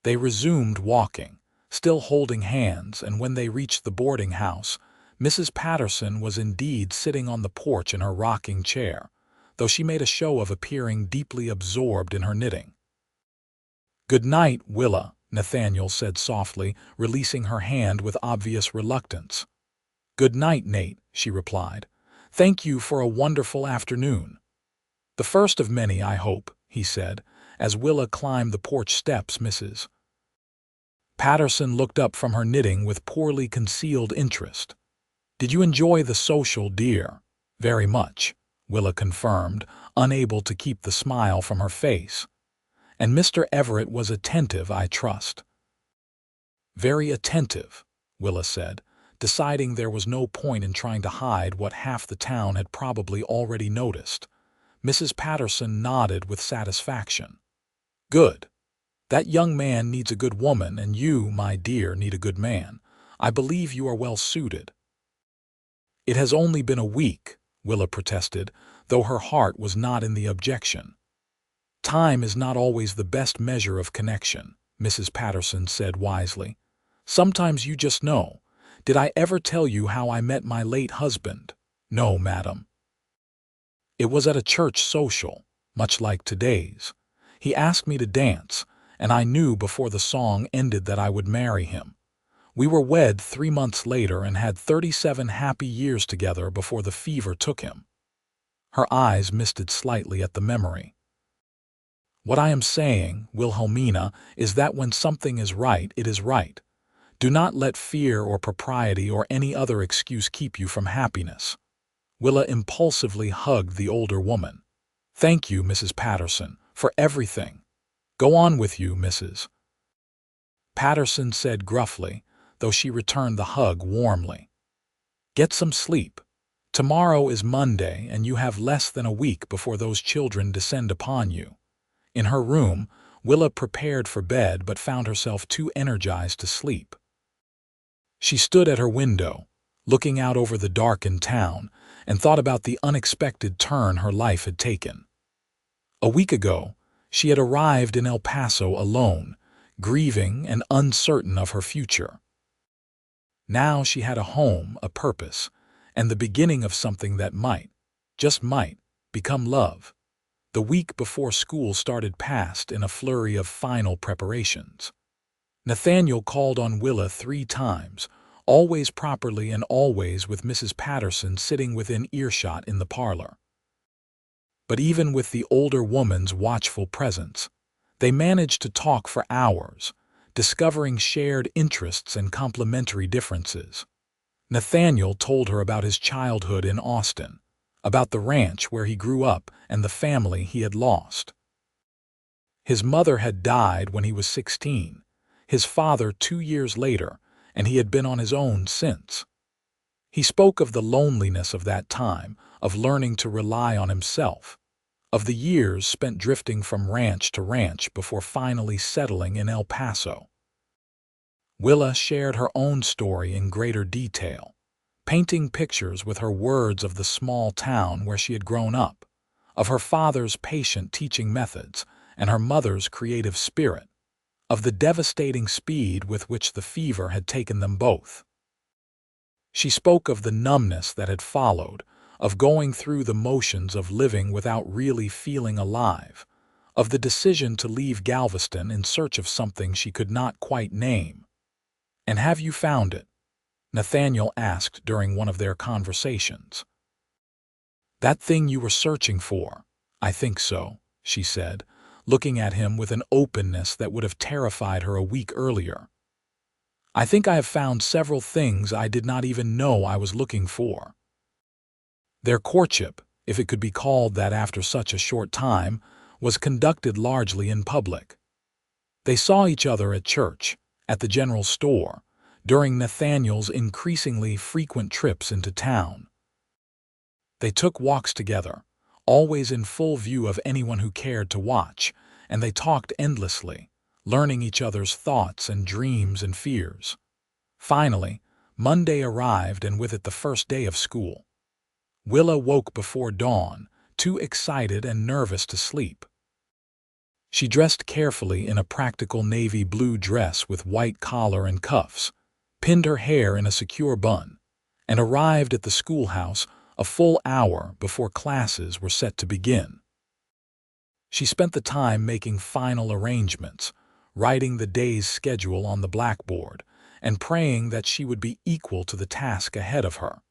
They resumed walking, still holding hands, and when they reached the boarding house, Mrs. Patterson was indeed sitting on the porch in her rocking chair, though she made a show of appearing deeply absorbed in her knitting. "Good night, Willa," Nathaniel said softly, releasing her hand with obvious reluctance. "Good night, Nate," she replied. "Thank you for a wonderful afternoon." "The first of many, I hope," he said, as Willa climbed the porch steps. Mrs. Patterson looked up from her knitting with poorly concealed interest. "Did you enjoy the social, dear?" "Very much," Willa confirmed, unable to keep the smile from her face. "And Mr. Everett was attentive, I trust?" "Very attentive," Willa said, deciding there was no point in trying to hide what half the town had probably already noticed. Mrs. Patterson nodded with satisfaction. "Good. That young man needs a good woman, and you, my dear, need a good man. I believe you are well suited." "It has only been a week," Willa protested, though her heart was not in the objection. "Time is not always the best measure of connection," Mrs. Patterson said wisely. "Sometimes you just know. Did I ever tell you how I met my late husband?" "No, madam." "It was at a church social, much like today's. He asked me to dance, and I knew before the song ended that I would marry him. We were wed 3 months later and had 37 happy years together before the fever took him." Her eyes misted slightly at the memory. "What I am saying, Wilhelmina, is that when something is right, it is right. Do not let fear or propriety or any other excuse keep you from happiness." Willa impulsively hugged the older woman. "Thank you, Mrs. Patterson, for everything. Go on with you, Mrs. Patterson said gruffly, though she returned the hug warmly. "Get some sleep. Tomorrow is Monday, and you have less than a week before those children descend upon you." In her room, Willa prepared for bed but found herself too energized to sleep. She stood at her window, looking out over the darkened town, and thought about the unexpected turn her life had taken. A week ago, she had arrived in El Paso alone, grieving and uncertain of her future. Now she had a home, a purpose, and the beginning of something that might, just might, become love. The week before school started passed in a flurry of final preparations. Nathaniel called on Willa 3 times, always properly and always with Mrs. Patterson sitting within earshot in the parlor. But even with the older woman's watchful presence, they managed to talk for hours, discovering shared interests and complementary differences. Nathaniel told her about his childhood in Austin, about the ranch where he grew up and the family he had lost. His mother had died when he was 16, his father 2 years later, and he had been on his own since. He spoke of the loneliness of that time, of learning to rely on himself, of the years spent drifting from ranch to ranch before finally settling in El Paso. Willa shared her own story in greater detail, painting pictures with her words of the small town where she had grown up, of her father's patient teaching methods and her mother's creative spirit, of the devastating speed with which the fever had taken them both. She spoke of the numbness that had followed, of going through the motions of living without really feeling alive, of the decision to leave Galveston in search of something she could not quite name. "And have you found it?" Nathaniel asked during one of their conversations. "That thing you were searching for?" "I think so," she said, looking at him with an openness that would have terrified her a week earlier. "I think I have found several things I did not even know I was looking for." Their courtship, if it could be called that after such a short time, was conducted largely in public. They saw each other at church, at the general store, during Nathaniel's increasingly frequent trips into town. They took walks together, always in full view of anyone who cared to watch, and they talked endlessly, learning each other's thoughts and dreams and fears. Finally, Monday arrived, and with it the first day of school. Willa woke before dawn, too excited and nervous to sleep. She dressed carefully in a practical navy blue dress with white collar and cuffs, pinned her hair in a secure bun, and arrived at the schoolhouse a full hour before classes were set to begin. She spent the time making final arrangements, writing the day's schedule on the blackboard, and praying that she would be equal to the task ahead of her.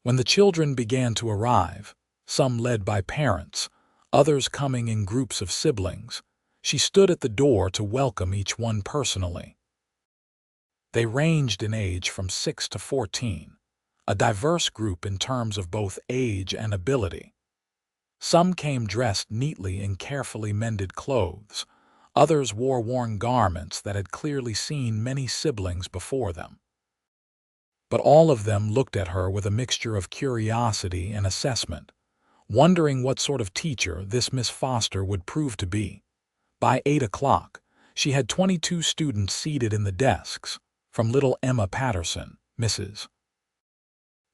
When the children began to arrive, some led by parents, others coming in groups of siblings, she stood at the door to welcome each one personally. They ranged in age from 6 to 14, a diverse group in terms of both age and ability. Some came dressed neatly in carefully mended clothes, others wore worn garments that had clearly seen many siblings before them. But all of them looked at her with a mixture of curiosity and assessment, wondering what sort of teacher this Miss Foster would prove to be. By 8 o'clock, she had 22 students seated in the desks, from little Emma Patterson, Mrs.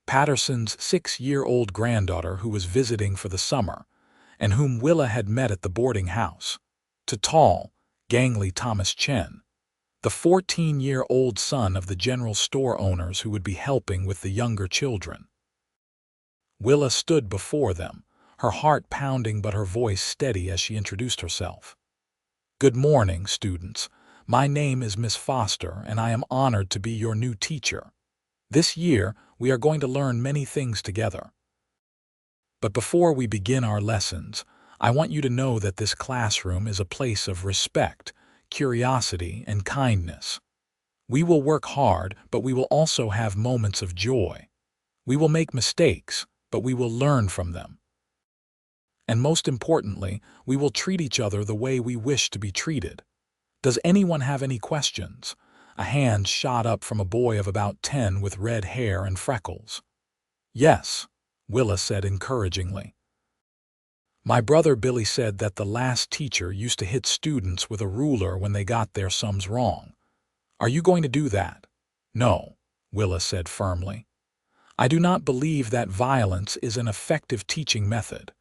Patterson's 6-year-old granddaughter who was visiting for the summer, and whom Willa had met at the boarding house, to tall, gangly Thomas Chen, the 14-year-old son of the general store owners who would be helping with the younger children. Willa stood before them, her heart pounding but her voice steady as she introduced herself. "Good morning, students. My name is Miss Foster, and I am honored to be your new teacher. This year, we are going to learn many things together. But before we begin our lessons, I want you to know that this classroom is a place of respect, curiosity, and kindness. We will work hard, but we will also have moments of joy. We will make mistakes, but we will learn from them. And most importantly, we will treat each other the way we wish to be treated. Does anyone have any questions?" A hand shot up from a boy of about 10 with red hair and freckles. "Yes," Willa said encouragingly. "My brother Billy said that the last teacher used to hit students with a ruler when they got their sums wrong. Are you going to do that?" "No," Willa said firmly. "I do not believe that violence is an effective teaching method.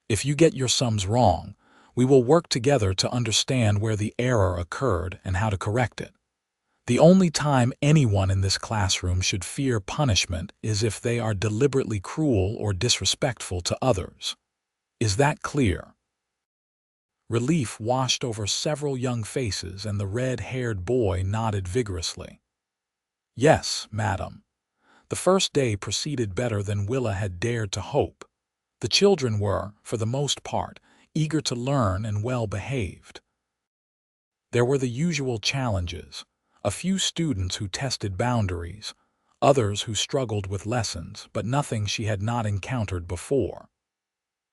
If you get your sums wrong, we will work together to understand where the error occurred and how to correct it. The only time anyone in this classroom should fear punishment is if they are deliberately cruel or disrespectful to others. Is that clear?" Relief washed over several young faces, and the red-haired boy nodded vigorously. "Yes, madam." The first day proceeded better than Willa had dared to hope. The children were, for the most part, eager to learn and well-behaved. There were the usual challenges, a few students who tested boundaries, others who struggled with lessons, but nothing she had not encountered before.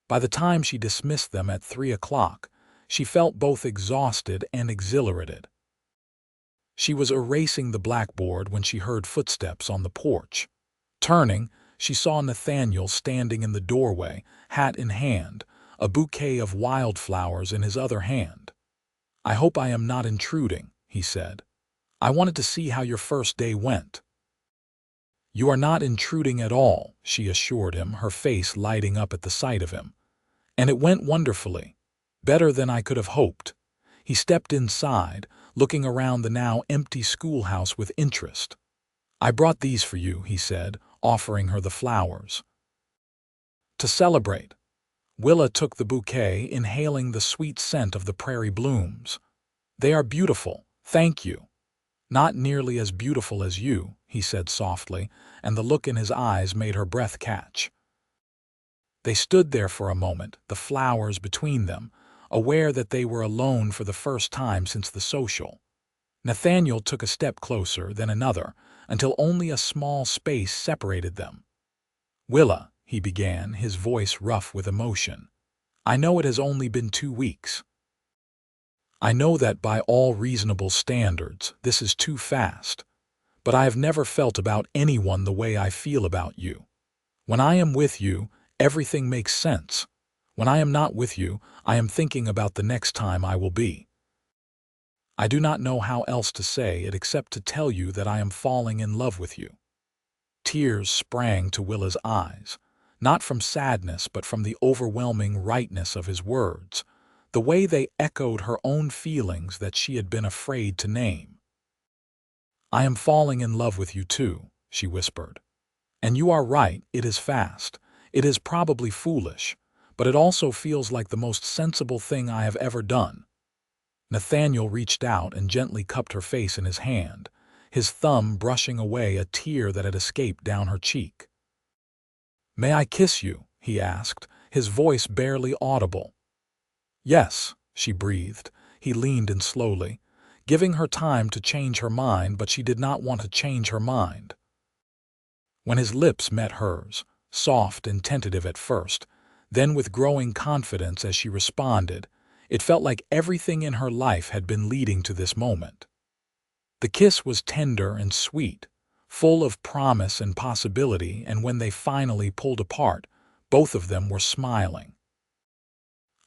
By the time she dismissed them at 3 o'clock, she felt both exhausted and exhilarated. She was erasing the blackboard when she heard footsteps on the porch. Turning, she saw Nathaniel standing in the doorway, hat in hand, a bouquet of wildflowers in his other hand. "I hope I am not intruding," he said. "I wanted to see how your first day went." "You are not intruding at all," she assured him, her face lighting up at the sight of him. "And it went wonderfully. Better than I could have hoped." He stepped inside, looking around the now empty schoolhouse with interest. "I brought these for you," he said, offering her the flowers. To celebrate, Willa took the bouquet, inhaling the sweet scent of the prairie blooms. "They are beautiful, thank you." "Not nearly as beautiful as you," he said softly, and the look in his eyes made her breath catch. They stood there for a moment, the flowers between them, aware that they were alone for the first time since the social. Nathaniel took a step closer, then another, until only a small space separated them. "Willa," he began, his voice rough with emotion, "I know it has only been 2 weeks. I know that by all reasonable standards, this is too fast, but I have never felt about anyone the way I feel about you. When I am with you, everything makes sense. When I am not with you, I am thinking about the next time I will be. I do not know how else to say it except to tell you that I am falling in love with you." Tears sprang to Willa's eyes, not from sadness but from the overwhelming rightness of his words, the way they echoed her own feelings that she had been afraid to name. "I am falling in love with you too," she whispered. "And you are right, it is fast. It is probably foolish, but it also feels like the most sensible thing I have ever done." Nathaniel reached out and gently cupped her face in his hand, his thumb brushing away a tear that had escaped down her cheek. "May I kiss you?" he asked, his voice barely audible. "Yes," she breathed. He leaned in slowly, giving her time to change her mind, but she did not want to change her mind. When his lips met hers, soft and tentative at first, then with growing confidence as she responded, it felt like everything in her life had been leading to this moment. The kiss was tender and sweet, full of promise and possibility, and when they finally pulled apart, both of them were smiling.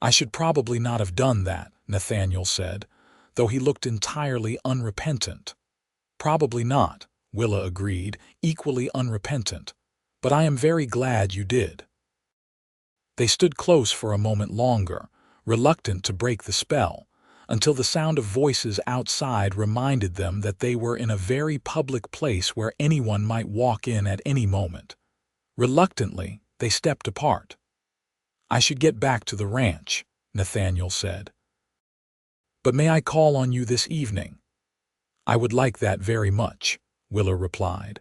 "I should probably not have done that," Nathaniel said, though he looked entirely unrepentant. "Probably not," Willa agreed, equally unrepentant, "but I am very glad you did." They stood close for a moment longer, reluctant to break the spell, until the sound of voices outside reminded them that they were in a very public place where anyone might walk in at any moment. Reluctantly, they stepped apart. "I should get back to the ranch," Nathaniel said. "But may I call on you this evening?" "I would like that very much," Willa replied.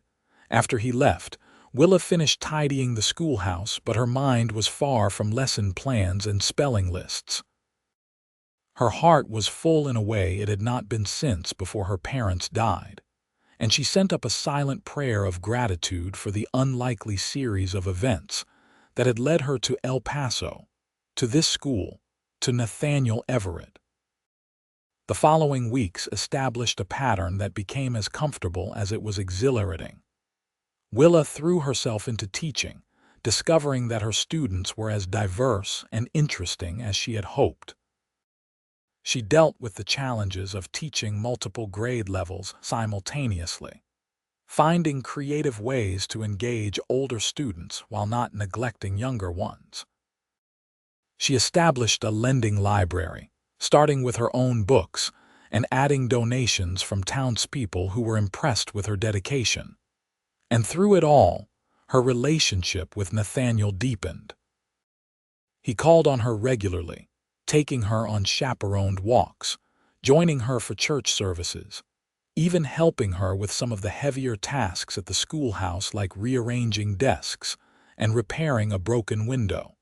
After he left, Willa finished tidying the schoolhouse, but her mind was far from lesson plans and spelling lists. Her heart was full in a way it had not been since before her parents died, and she sent up a silent prayer of gratitude for the unlikely series of events that had led her to El Paso, to this school, to Nathaniel Everett. The following weeks established a pattern that became as comfortable as it was exhilarating. Willa threw herself into teaching, discovering that her students were as diverse and interesting as she had hoped. She dealt with the challenges of teaching multiple grade levels simultaneously, finding creative ways to engage older students while not neglecting younger ones. She established a lending library, starting with her own books and adding donations from townspeople who were impressed with her dedication. And through it all, her relationship with Nathaniel deepened. He called on her regularly, taking her on chaperoned walks, joining her for church services, even helping her with some of the heavier tasks at the schoolhouse like rearranging desks and repairing a broken window.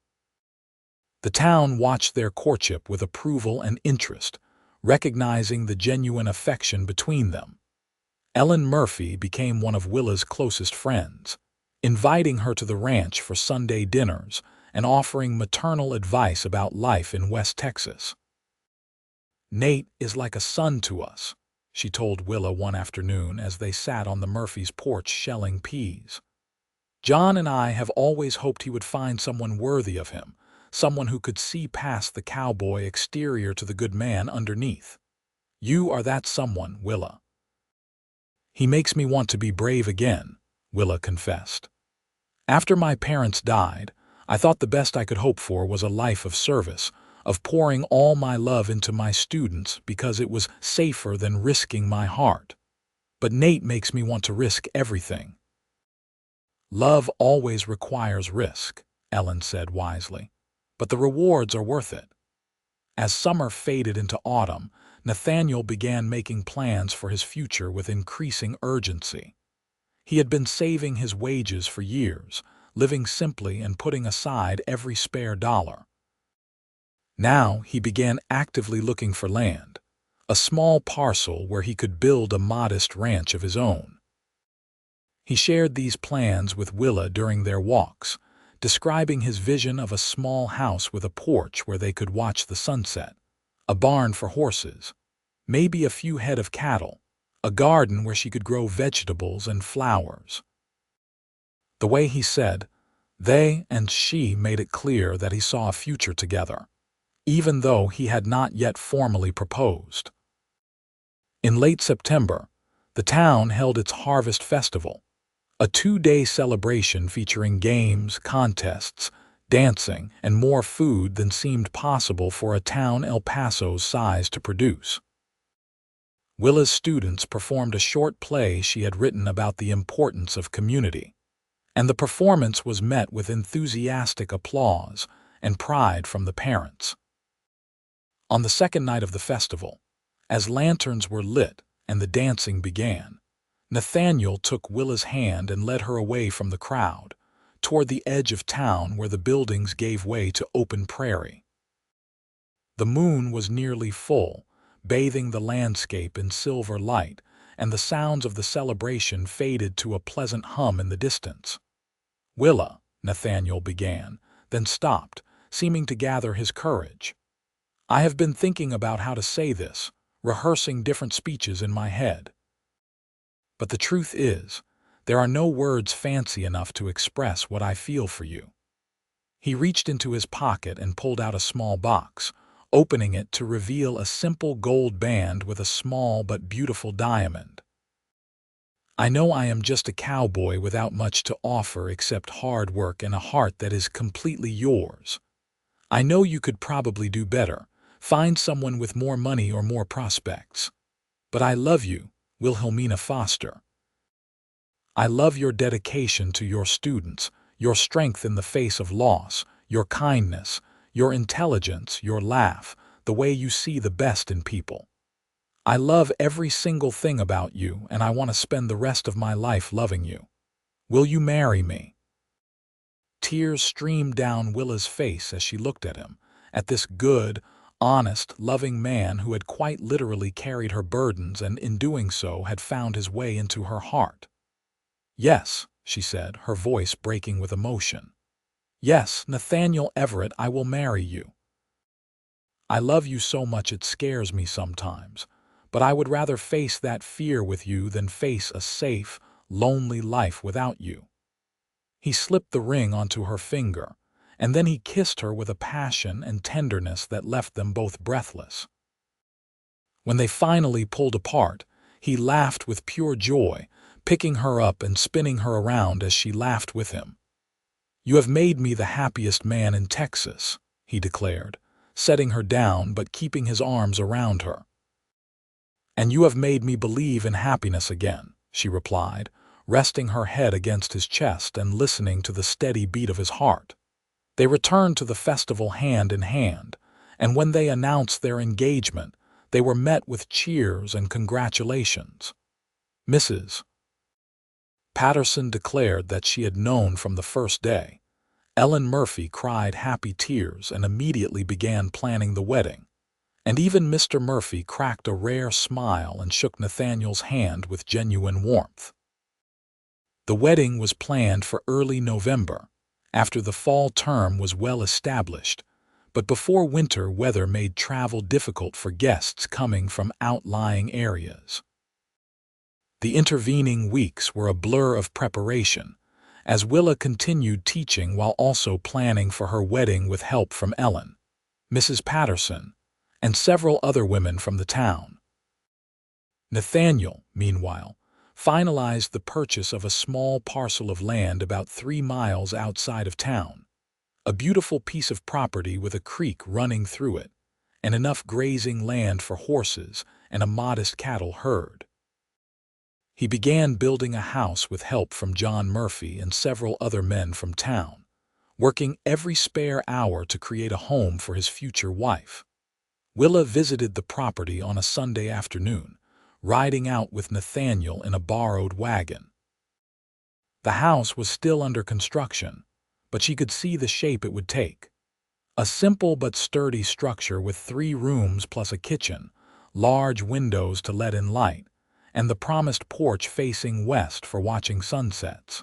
The town watched their courtship with approval and interest, recognizing the genuine affection between them. Ellen Murphy became one of Willa's closest friends, inviting her to the ranch for Sunday dinners and offering maternal advice about life in West Texas. "Nate is like a son to us," she told Willa one afternoon as they sat on the Murphys' porch shelling peas. "John and I have always hoped he would find someone worthy of him, someone who could see past the cowboy exterior to the good man underneath. You are that someone, Willa." "He makes me want to be brave again," Willa confessed. "After my parents died, I thought the best I could hope for was a life of service, of pouring all my love into my students because it was safer than risking my heart. But Nate makes me want to risk everything." "Love always requires risk," Ellen said wisely, "but the rewards are worth it." As summer faded into autumn, Nathaniel began making plans for his future with increasing urgency. He had been saving his wages for years, living simply and putting aside every spare dollar. Now he began actively looking for land, a small parcel where he could build a modest ranch of his own. He shared these plans with Willa during their walks, describing his vision of a small house with a porch where they could watch the sunset, a barn for horses, maybe a few head of cattle, a garden where she could grow vegetables and flowers. The way he said, they and she made it clear that he saw a future together, even though he had not yet formally proposed. In late September, the town held its Harvest Festival, a 2-day celebration featuring games, contests, dancing, and more food than seemed possible for a town El Paso's size to produce. Willa's students performed a short play she had written about the importance of community, and the performance was met with enthusiastic applause and pride from the parents. On the second night of the festival, as lanterns were lit and the dancing began, Nathaniel took Willa's hand and led her away from the crowd, toward the edge of town where the buildings gave way to open prairie. The moon was nearly full, bathing the landscape in silver light, and the sounds of the celebration faded to a pleasant hum in the distance. "Willa," Nathaniel began, then stopped, seeming to gather his courage. "I have been thinking about how to say this, rehearsing different speeches in my head. But the truth is, there are no words fancy enough to express what I feel for you." He reached into his pocket and pulled out a small box, opening it to reveal a simple gold band with a small but beautiful diamond. "I know I am just a cowboy without much to offer except hard work and a heart that is completely yours. I know you could probably do better, find someone with more money or more prospects. But I love you, Wilhelmina Foster. I love your dedication to your students, your strength in the face of loss, your kindness, your intelligence, your laugh, the way you see the best in people. I love every single thing about you, and I want to spend the rest of my life loving you. Will you marry me?" Tears streamed down Willa's face as she looked at him, at this good, honest, loving man who had quite literally carried her burdens and in doing so had found his way into her heart. "Yes," she said, her voice breaking with emotion. "Yes, Nathaniel Everett, I will marry you. I love you so much it scares me sometimes, but I would rather face that fear with you than face a safe, lonely life without you." He slipped the ring onto her finger, and then he kissed her with a passion and tenderness that left them both breathless. When they finally pulled apart, he laughed with pure joy, picking her up and spinning her around as she laughed with him. "You have made me the happiest man in Texas," he declared, setting her down but keeping his arms around her. "And you have made me believe in happiness again," she replied, resting her head against his chest and listening to the steady beat of his heart. They returned to the festival hand in hand, and when they announced their engagement, they were met with cheers and congratulations. Mrs. Patterson declared that she had known from the first day. Ellen Murphy cried happy tears and immediately began planning the wedding, and even Mr. Murphy cracked a rare smile and shook Nathaniel's hand with genuine warmth. The wedding was planned for early November, after the fall term was well established, but before winter weather made travel difficult for guests coming from outlying areas. The intervening weeks were a blur of preparation, as Willa continued teaching while also planning for her wedding with help from Ellen, Mrs. Patterson, and several other women from the town. Nathaniel, meanwhile, finalized the purchase of a small parcel of land about 3 miles outside of town, a beautiful piece of property with a creek running through it, and enough grazing land for horses and a modest cattle herd. He began building a house with help from John Murphy and several other men from town, working every spare hour to create a home for his future wife. Willa visited the property on a Sunday afternoon, riding out with Nathaniel in a borrowed wagon. The house was still under construction, but she could see the shape it would take. A simple but sturdy structure with 3 rooms plus a kitchen, large windows to let in light, and the promised porch facing west for watching sunsets.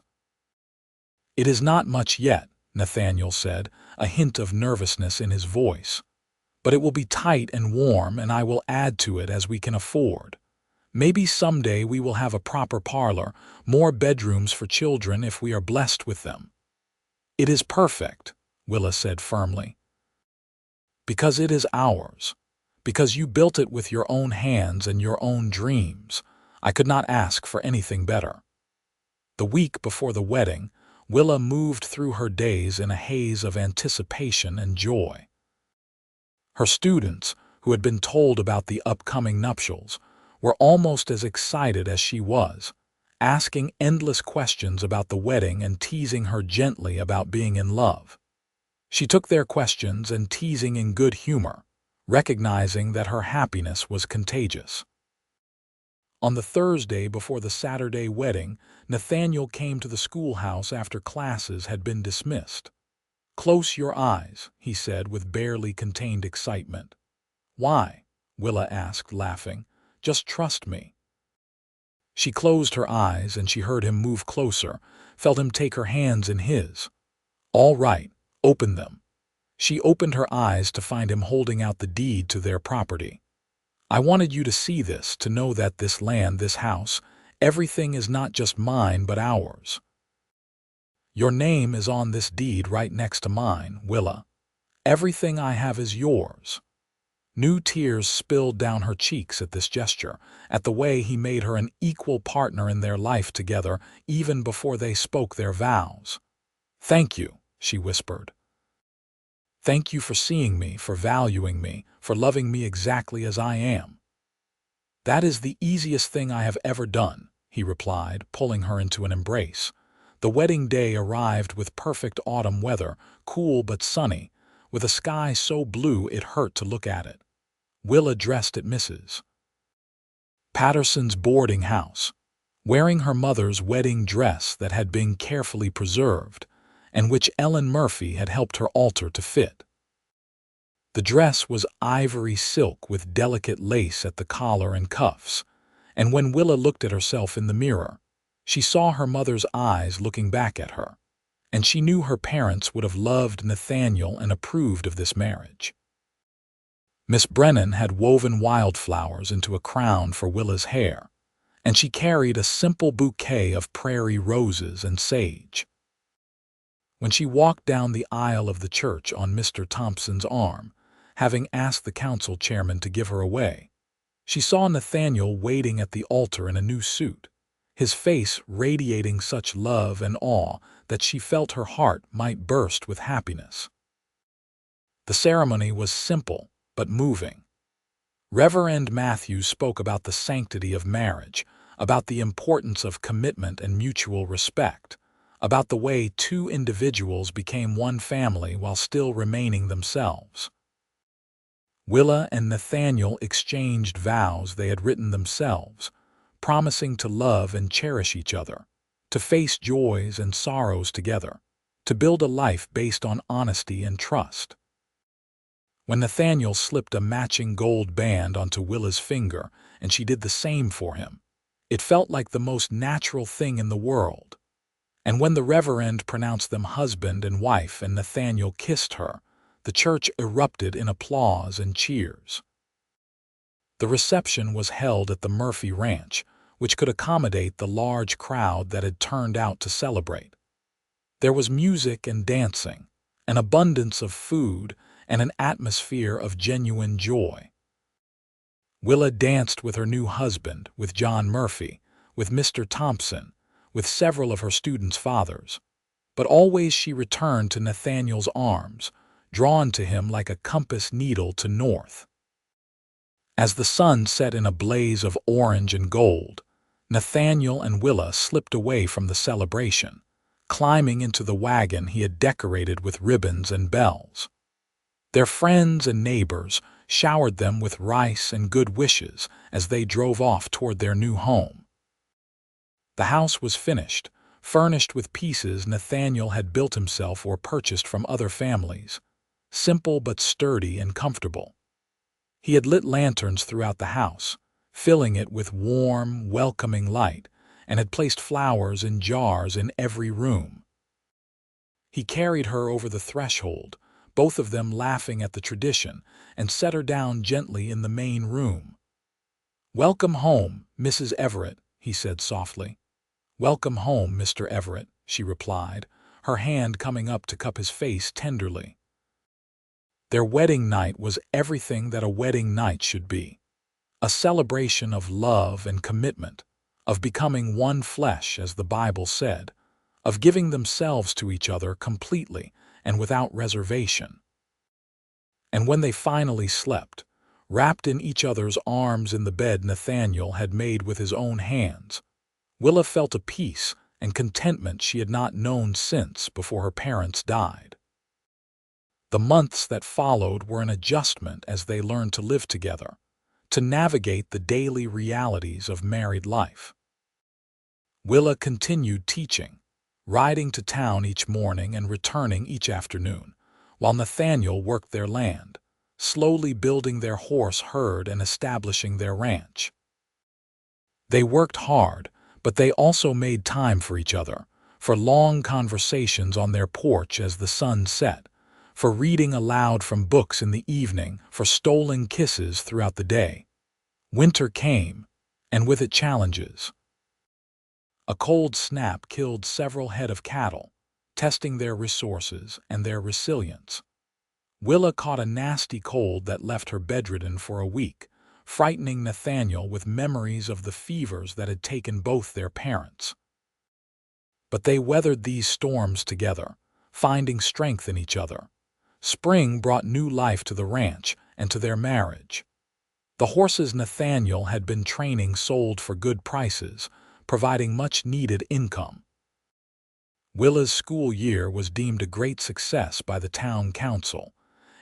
"It is not much yet," Nathaniel said, a hint of nervousness in his voice. But it will be tight and warm, and I will add to it as we can afford. Maybe someday we will have a proper parlor, more bedrooms for children if we are blessed with them." "It is perfect," Willa said firmly. "Because it is ours. Because you built it with your own hands and your own dreams. I could not ask for anything better." The week before the wedding, Willa moved through her days in a haze of anticipation and joy. Her students, who had been told about the upcoming nuptials, were almost as excited as she was, asking endless questions about the wedding and teasing her gently about being in love. She took their questions and teasing in good humor, recognizing that her happiness was contagious. On the Thursday before the Saturday wedding, Nathaniel came to the schoolhouse after classes had been dismissed. "Close your eyes," he said with barely contained excitement. "Why?" Willa asked, laughing. "Just trust me." She closed her eyes and she heard him move closer, felt him take her hands in his. "All right, open them." She opened her eyes to find him holding out the deed to their property. "I wanted you to see this, to know that this land, this house, everything is not just mine but ours. Your name is on this deed right next to mine, Willa. Everything I have is yours." New tears spilled down her cheeks at this gesture, at the way he made her an equal partner in their life together even before they spoke their vows. "Thank you," she whispered. "Thank you for seeing me, for valuing me, for loving me exactly as I am." "That is the easiest thing I have ever done," he replied, pulling her into an embrace. The wedding day arrived with perfect autumn weather, cool but sunny, with a sky so blue it hurt to look at it. Willa dressed at Mrs. Patterson's boarding house, wearing her mother's wedding dress that had been carefully preserved, and which Ellen Murphy had helped her alter to fit. The dress was ivory silk with delicate lace at the collar and cuffs, and when Willa looked at herself in the mirror, she saw her mother's eyes looking back at her, and she knew her parents would have loved Nathaniel and approved of this marriage. Miss Brennan had woven wildflowers into a crown for Willa's hair, and she carried a simple bouquet of prairie roses and sage. When she walked down the aisle of the church on Mr. Thompson's arm, having asked the council chairman to give her away, she saw Nathaniel waiting at the altar in a new suit, his face radiating such love and awe that she felt her heart might burst with happiness. The ceremony was simple but moving. Reverend Matthews spoke about the sanctity of marriage, about the importance of commitment and mutual respect, about the way two individuals became one family while still remaining themselves. Willa and Nathaniel exchanged vows they had written themselves, promising to love and cherish each other, to face joys and sorrows together, to build a life based on honesty and trust. When Nathaniel slipped a matching gold band onto Willa's finger and she did the same for him, it felt like the most natural thing in the world. And when the Reverend pronounced them husband and wife and Nathaniel kissed her, the church erupted in applause and cheers. The reception was held at the Murphy Ranch, which could accommodate the large crowd that had turned out to celebrate. There was music and dancing, an abundance of food, and an atmosphere of genuine joy. Willa danced with her new husband, with John Murphy, with Mr. Thompson, with several of her students' fathers, but always she returned to Nathaniel's arms, drawn to him like a compass needle to north. As the sun set in a blaze of orange and gold, Nathaniel and Willa slipped away from the celebration, climbing into the wagon he had decorated with ribbons and bells. Their friends and neighbors showered them with rice and good wishes as they drove off toward their new home. The house was finished, furnished with pieces Nathaniel had built himself or purchased from other families, simple but sturdy and comfortable. He had lit lanterns throughout the house, filling it with warm, welcoming light, and had placed flowers in jars in every room. He carried her over the threshold, both of them laughing at the tradition, and set her down gently in the main room. "Welcome home, Mrs. Everett," he said softly. "Welcome home, Mr. Everett," she replied, her hand coming up to cup his face tenderly. Their wedding night was everything that a wedding night should be. A celebration of love and commitment, of becoming one flesh, as the Bible said, of giving themselves to each other completely and without reservation. And when they finally slept, wrapped in each other's arms in the bed Nathaniel had made with his own hands, Willa felt a peace and contentment she had not known since before her parents died. The months that followed were an adjustment as they learned to live together, to navigate the daily realities of married life. Willa continued teaching, riding to town each morning and returning each afternoon, while Nathaniel worked their land, slowly building their horse herd and establishing their ranch. They worked hard, but they also made time for each other, for long conversations on their porch as the sun set, for reading aloud from books in the evening, for stolen kisses throughout the day. Winter came, and with it challenges. A cold snap killed several head of cattle, testing their resources and their resilience. Willa caught a nasty cold that left her bedridden for a week, frightening Nathaniel with memories of the fevers that had taken both their parents. But they weathered these storms together, finding strength in each other. Spring brought new life to the ranch and to their marriage. The horses Nathaniel had been training sold for good prices, providing much-needed income. Willa's school year was deemed a great success by the town council,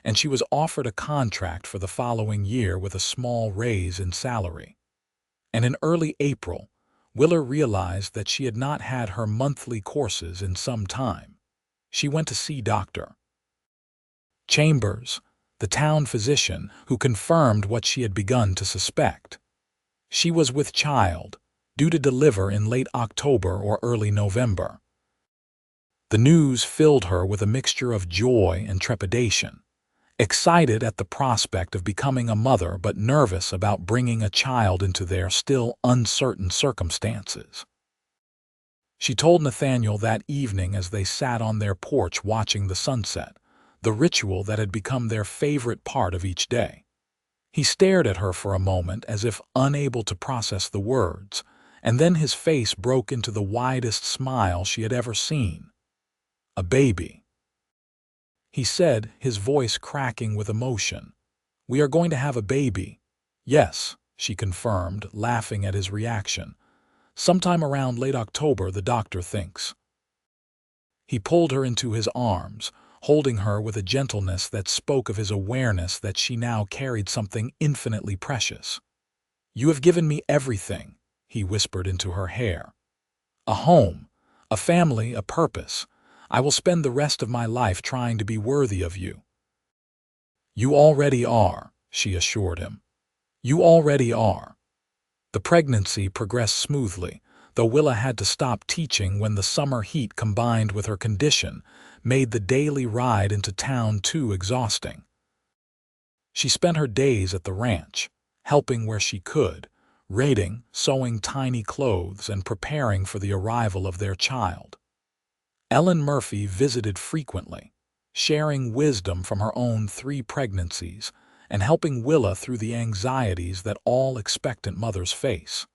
and she was offered a contract for the following year with a small raise in salary. And in early April, Willa realized that she had not had her monthly courses in some time. She went to see Dr. Chambers, the town physician, who confirmed what she had begun to suspect. She was with child, due to deliver in late October or early November. The news filled her with a mixture of joy and trepidation, excited at the prospect of becoming a mother but nervous about bringing a child into their still uncertain circumstances. She told Nathaniel that evening as they sat on their porch watching the sunset, the ritual that had become their favorite part of each day. He stared at her for a moment as if unable to process the words, and then his face broke into the widest smile she had ever seen. "A baby," he said, his voice cracking with emotion. "We are going to have a baby." "Yes," she confirmed, laughing at his reaction. "Sometime around late October, the doctor thinks." He pulled her into his arms, holding her with a gentleness that spoke of his awareness that she now carried something infinitely precious. "You have given me everything," he whispered into her hair. "A home, a family, a purpose. I will spend the rest of my life trying to be worthy of you." "You already are," she assured him. "You already are." The pregnancy progressed smoothly, though Willa had to stop teaching when the summer heat combined with her condition made the daily ride into town too exhausting. She spent her days at the ranch, helping where she could, raiding, sewing tiny clothes, and preparing for the arrival of their child. Ellen Murphy visited frequently, sharing wisdom from her own 3 pregnancies and helping Willa through the anxieties that all expectant mothers face.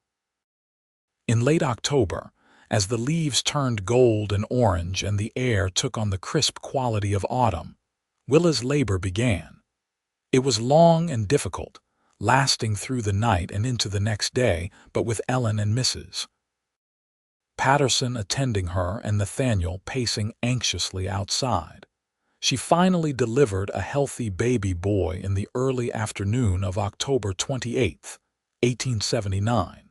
In late October, as the leaves turned gold and orange and the air took on the crisp quality of autumn, Willa's labor began. It was long and difficult, lasting through the night and into the next day, but with Ellen and Mrs. Patterson attending her and Nathaniel pacing anxiously outside, she finally delivered a healthy baby boy in the early afternoon of October 28, 1879.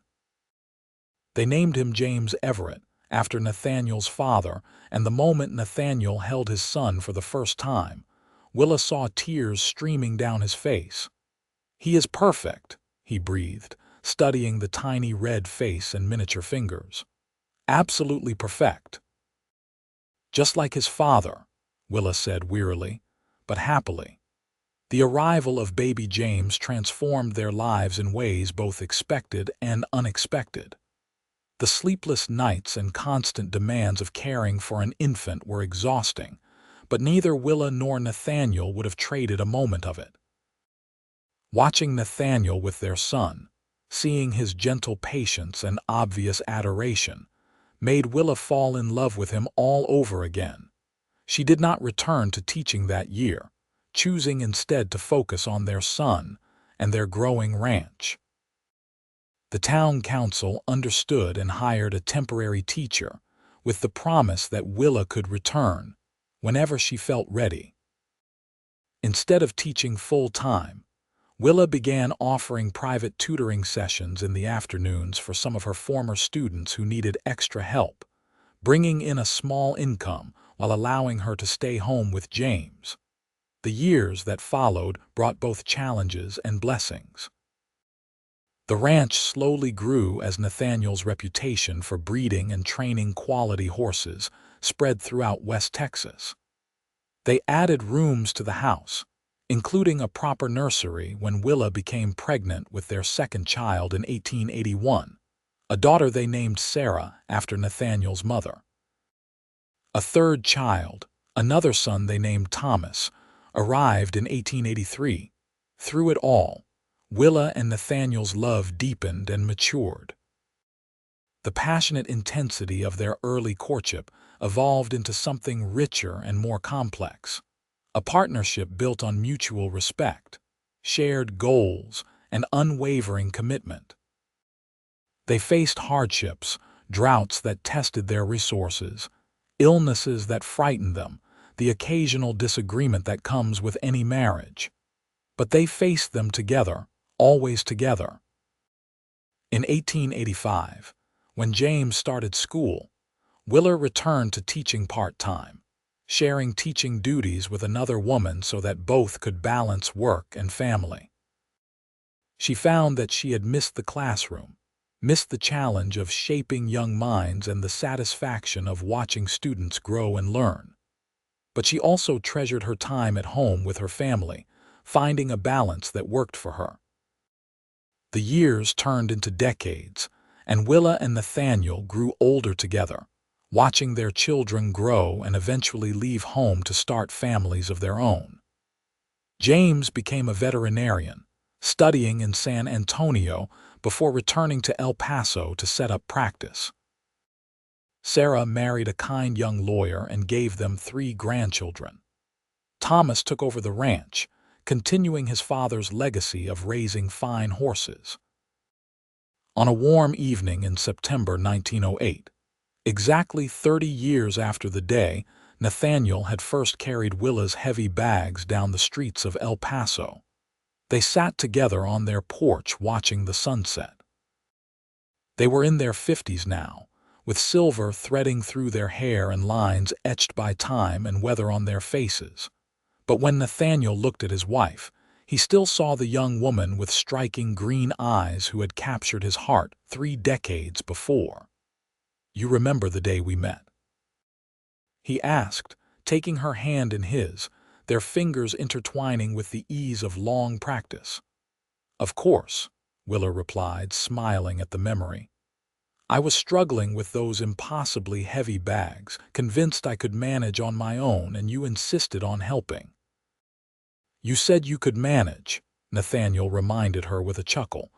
They named him James Everett, after Nathaniel's father, and the moment Nathaniel held his son for the first time, Willa saw tears streaming down his face. "He is perfect," he breathed, studying the tiny red face and miniature fingers. "Absolutely perfect." "Just like his father," Willa said wearily, but happily. The arrival of baby James transformed their lives in ways both expected and unexpected. The sleepless nights and constant demands of caring for an infant were exhausting, but neither Willa nor Nathaniel would have traded a moment of it. Watching Nathaniel with their son, seeing his gentle patience and obvious adoration, made Willa fall in love with him all over again. She did not return to teaching that year, choosing instead to focus on their son and their growing ranch. The town council understood and hired a temporary teacher, with the promise that Willa could return whenever she felt ready. Instead of teaching full-time, Willa began offering private tutoring sessions in the afternoons for some of her former students who needed extra help, bringing in a small income while allowing her to stay home with James. The years that followed brought both challenges and blessings. The ranch slowly grew as Nathaniel's reputation for breeding and training quality horses spread throughout West Texas. They added rooms to the house, including a proper nursery when Willa became pregnant with their second child in 1881, a daughter they named Sarah after Nathaniel's mother. A third child, another son they named Thomas, arrived in 1883. Through it all, Willa and Nathaniel's love deepened and matured. The passionate intensity of their early courtship evolved into something richer and more complex, a partnership built on mutual respect, shared goals, and unwavering commitment. They faced hardships, droughts that tested their resources, illnesses that frightened them, the occasional disagreement that comes with any marriage. But they faced them together, always together. In 1885, when James started school, Willa returned to teaching part-time, sharing teaching duties with another woman so that both could balance work and family. She found that she had missed the classroom, missed the challenge of shaping young minds and the satisfaction of watching students grow and learn. But she also treasured her time at home with her family, finding a balance that worked for her. The years turned into decades, and Willa and Nathaniel grew older together, watching their children grow and eventually leave home to start families of their own. James became a veterinarian, studying in San Antonio before returning to El Paso to set up practice. Sarah married a kind young lawyer and gave them 3 grandchildren. Thomas took over the ranch, continuing his father's legacy of raising fine horses. On a warm evening in September 1908, exactly 30 years after the day Nathaniel had first carried Willa's heavy bags down the streets of El Paso, they sat together on their porch watching the sunset. They were in their 50s now, with silver threading through their hair and lines etched by time and weather on their faces. But when Nathaniel looked at his wife, he still saw the young woman with striking green eyes who had captured his heart 3 decades before. "You remember the day we met?" he asked, taking her hand in his, their fingers intertwining with the ease of long practice. "Of course," Willa replied, smiling at the memory. "I was struggling with those impossibly heavy bags, convinced I could manage on my own, and you insisted on helping." "You said you could manage," Nathaniel reminded her with a chuckle,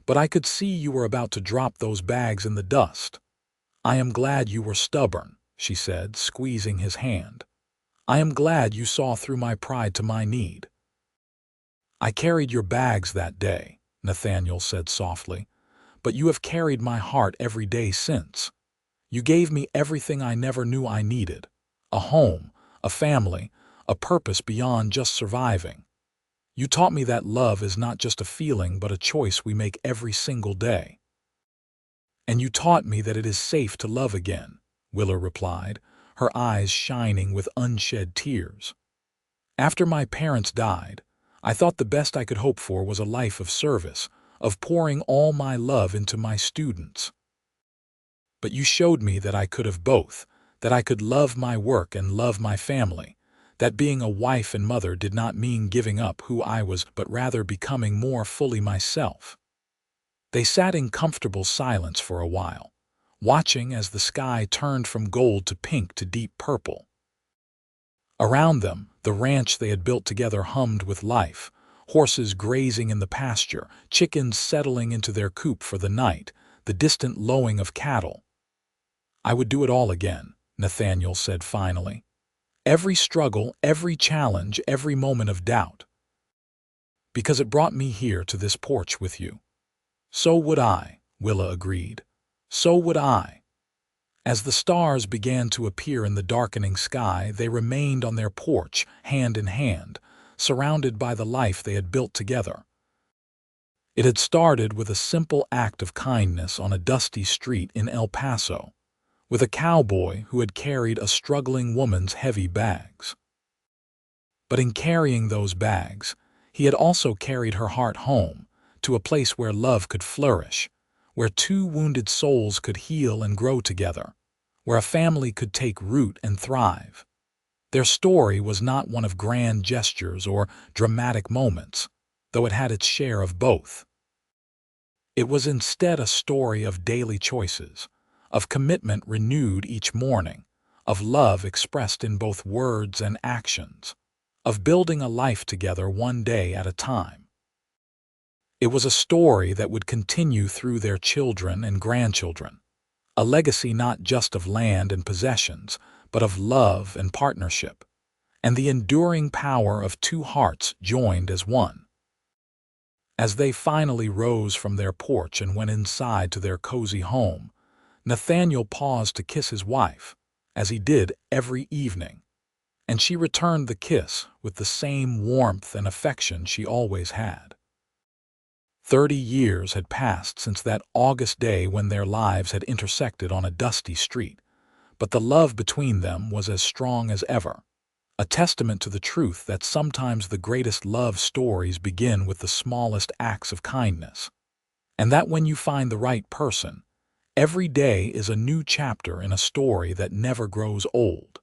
"but I could see you were about to drop those bags in the dust." "I am glad you were stubborn," she said, squeezing his hand. "I am glad you saw through my pride to my need." "I carried your bags that day," Nathaniel said softly, "but you have carried my heart every day since. You gave me everything I never knew I needed: a home, a family, a purpose beyond just surviving. You taught me that love is not just a feeling but a choice we make every single day." "And you taught me that it is safe to love again," Willa replied, her eyes shining with unshed tears. "After my parents died, I thought the best I could hope for was a life of service, of pouring all my love into my students. But you showed me that I could have both, that I could love my work and love my family, that being a wife and mother did not mean giving up who I was, but rather becoming more fully myself. They sat in comfortable silence for a while, watching as the sky turned from gold to pink to deep purple. Around them, the ranch they had built together hummed with life, horses grazing in the pasture, chickens settling into their coop for the night, the distant lowing of cattle. "I would do it all again," Nathaniel said finally. "Every struggle, every challenge, every moment of doubt. Because it brought me here to this porch with you." "So would I," Willa agreed. "So would I." As the stars began to appear in the darkening sky, they remained on their porch, hand in hand, surrounded by the life they had built together. It had started with a simple act of kindness on a dusty street in El Paso, with a cowboy who had carried a struggling woman's heavy bags. But in carrying those bags, he had also carried her heart home, to a place where love could flourish, where two wounded souls could heal and grow together, where a family could take root and thrive. Their story was not one of grand gestures or dramatic moments, though it had its share of both. It was instead a story of daily choices, of commitment renewed each morning, of love expressed in both words and actions, of building a life together one day at a time. It was a story that would continue through their children and grandchildren, a legacy not just of land and possessions, but of love and partnership, and the enduring power of two hearts joined as one. As they finally rose from their porch and went inside to their cozy home, Nathaniel paused to kiss his wife, as he did every evening, and she returned the kiss with the same warmth and affection she always had. 30 years had passed since that August day when their lives had intersected on a dusty street, but the love between them was as strong as ever, a testament to the truth that sometimes the greatest love stories begin with the smallest acts of kindness, and that when you find the right person, every day is a new chapter in a story that never grows old.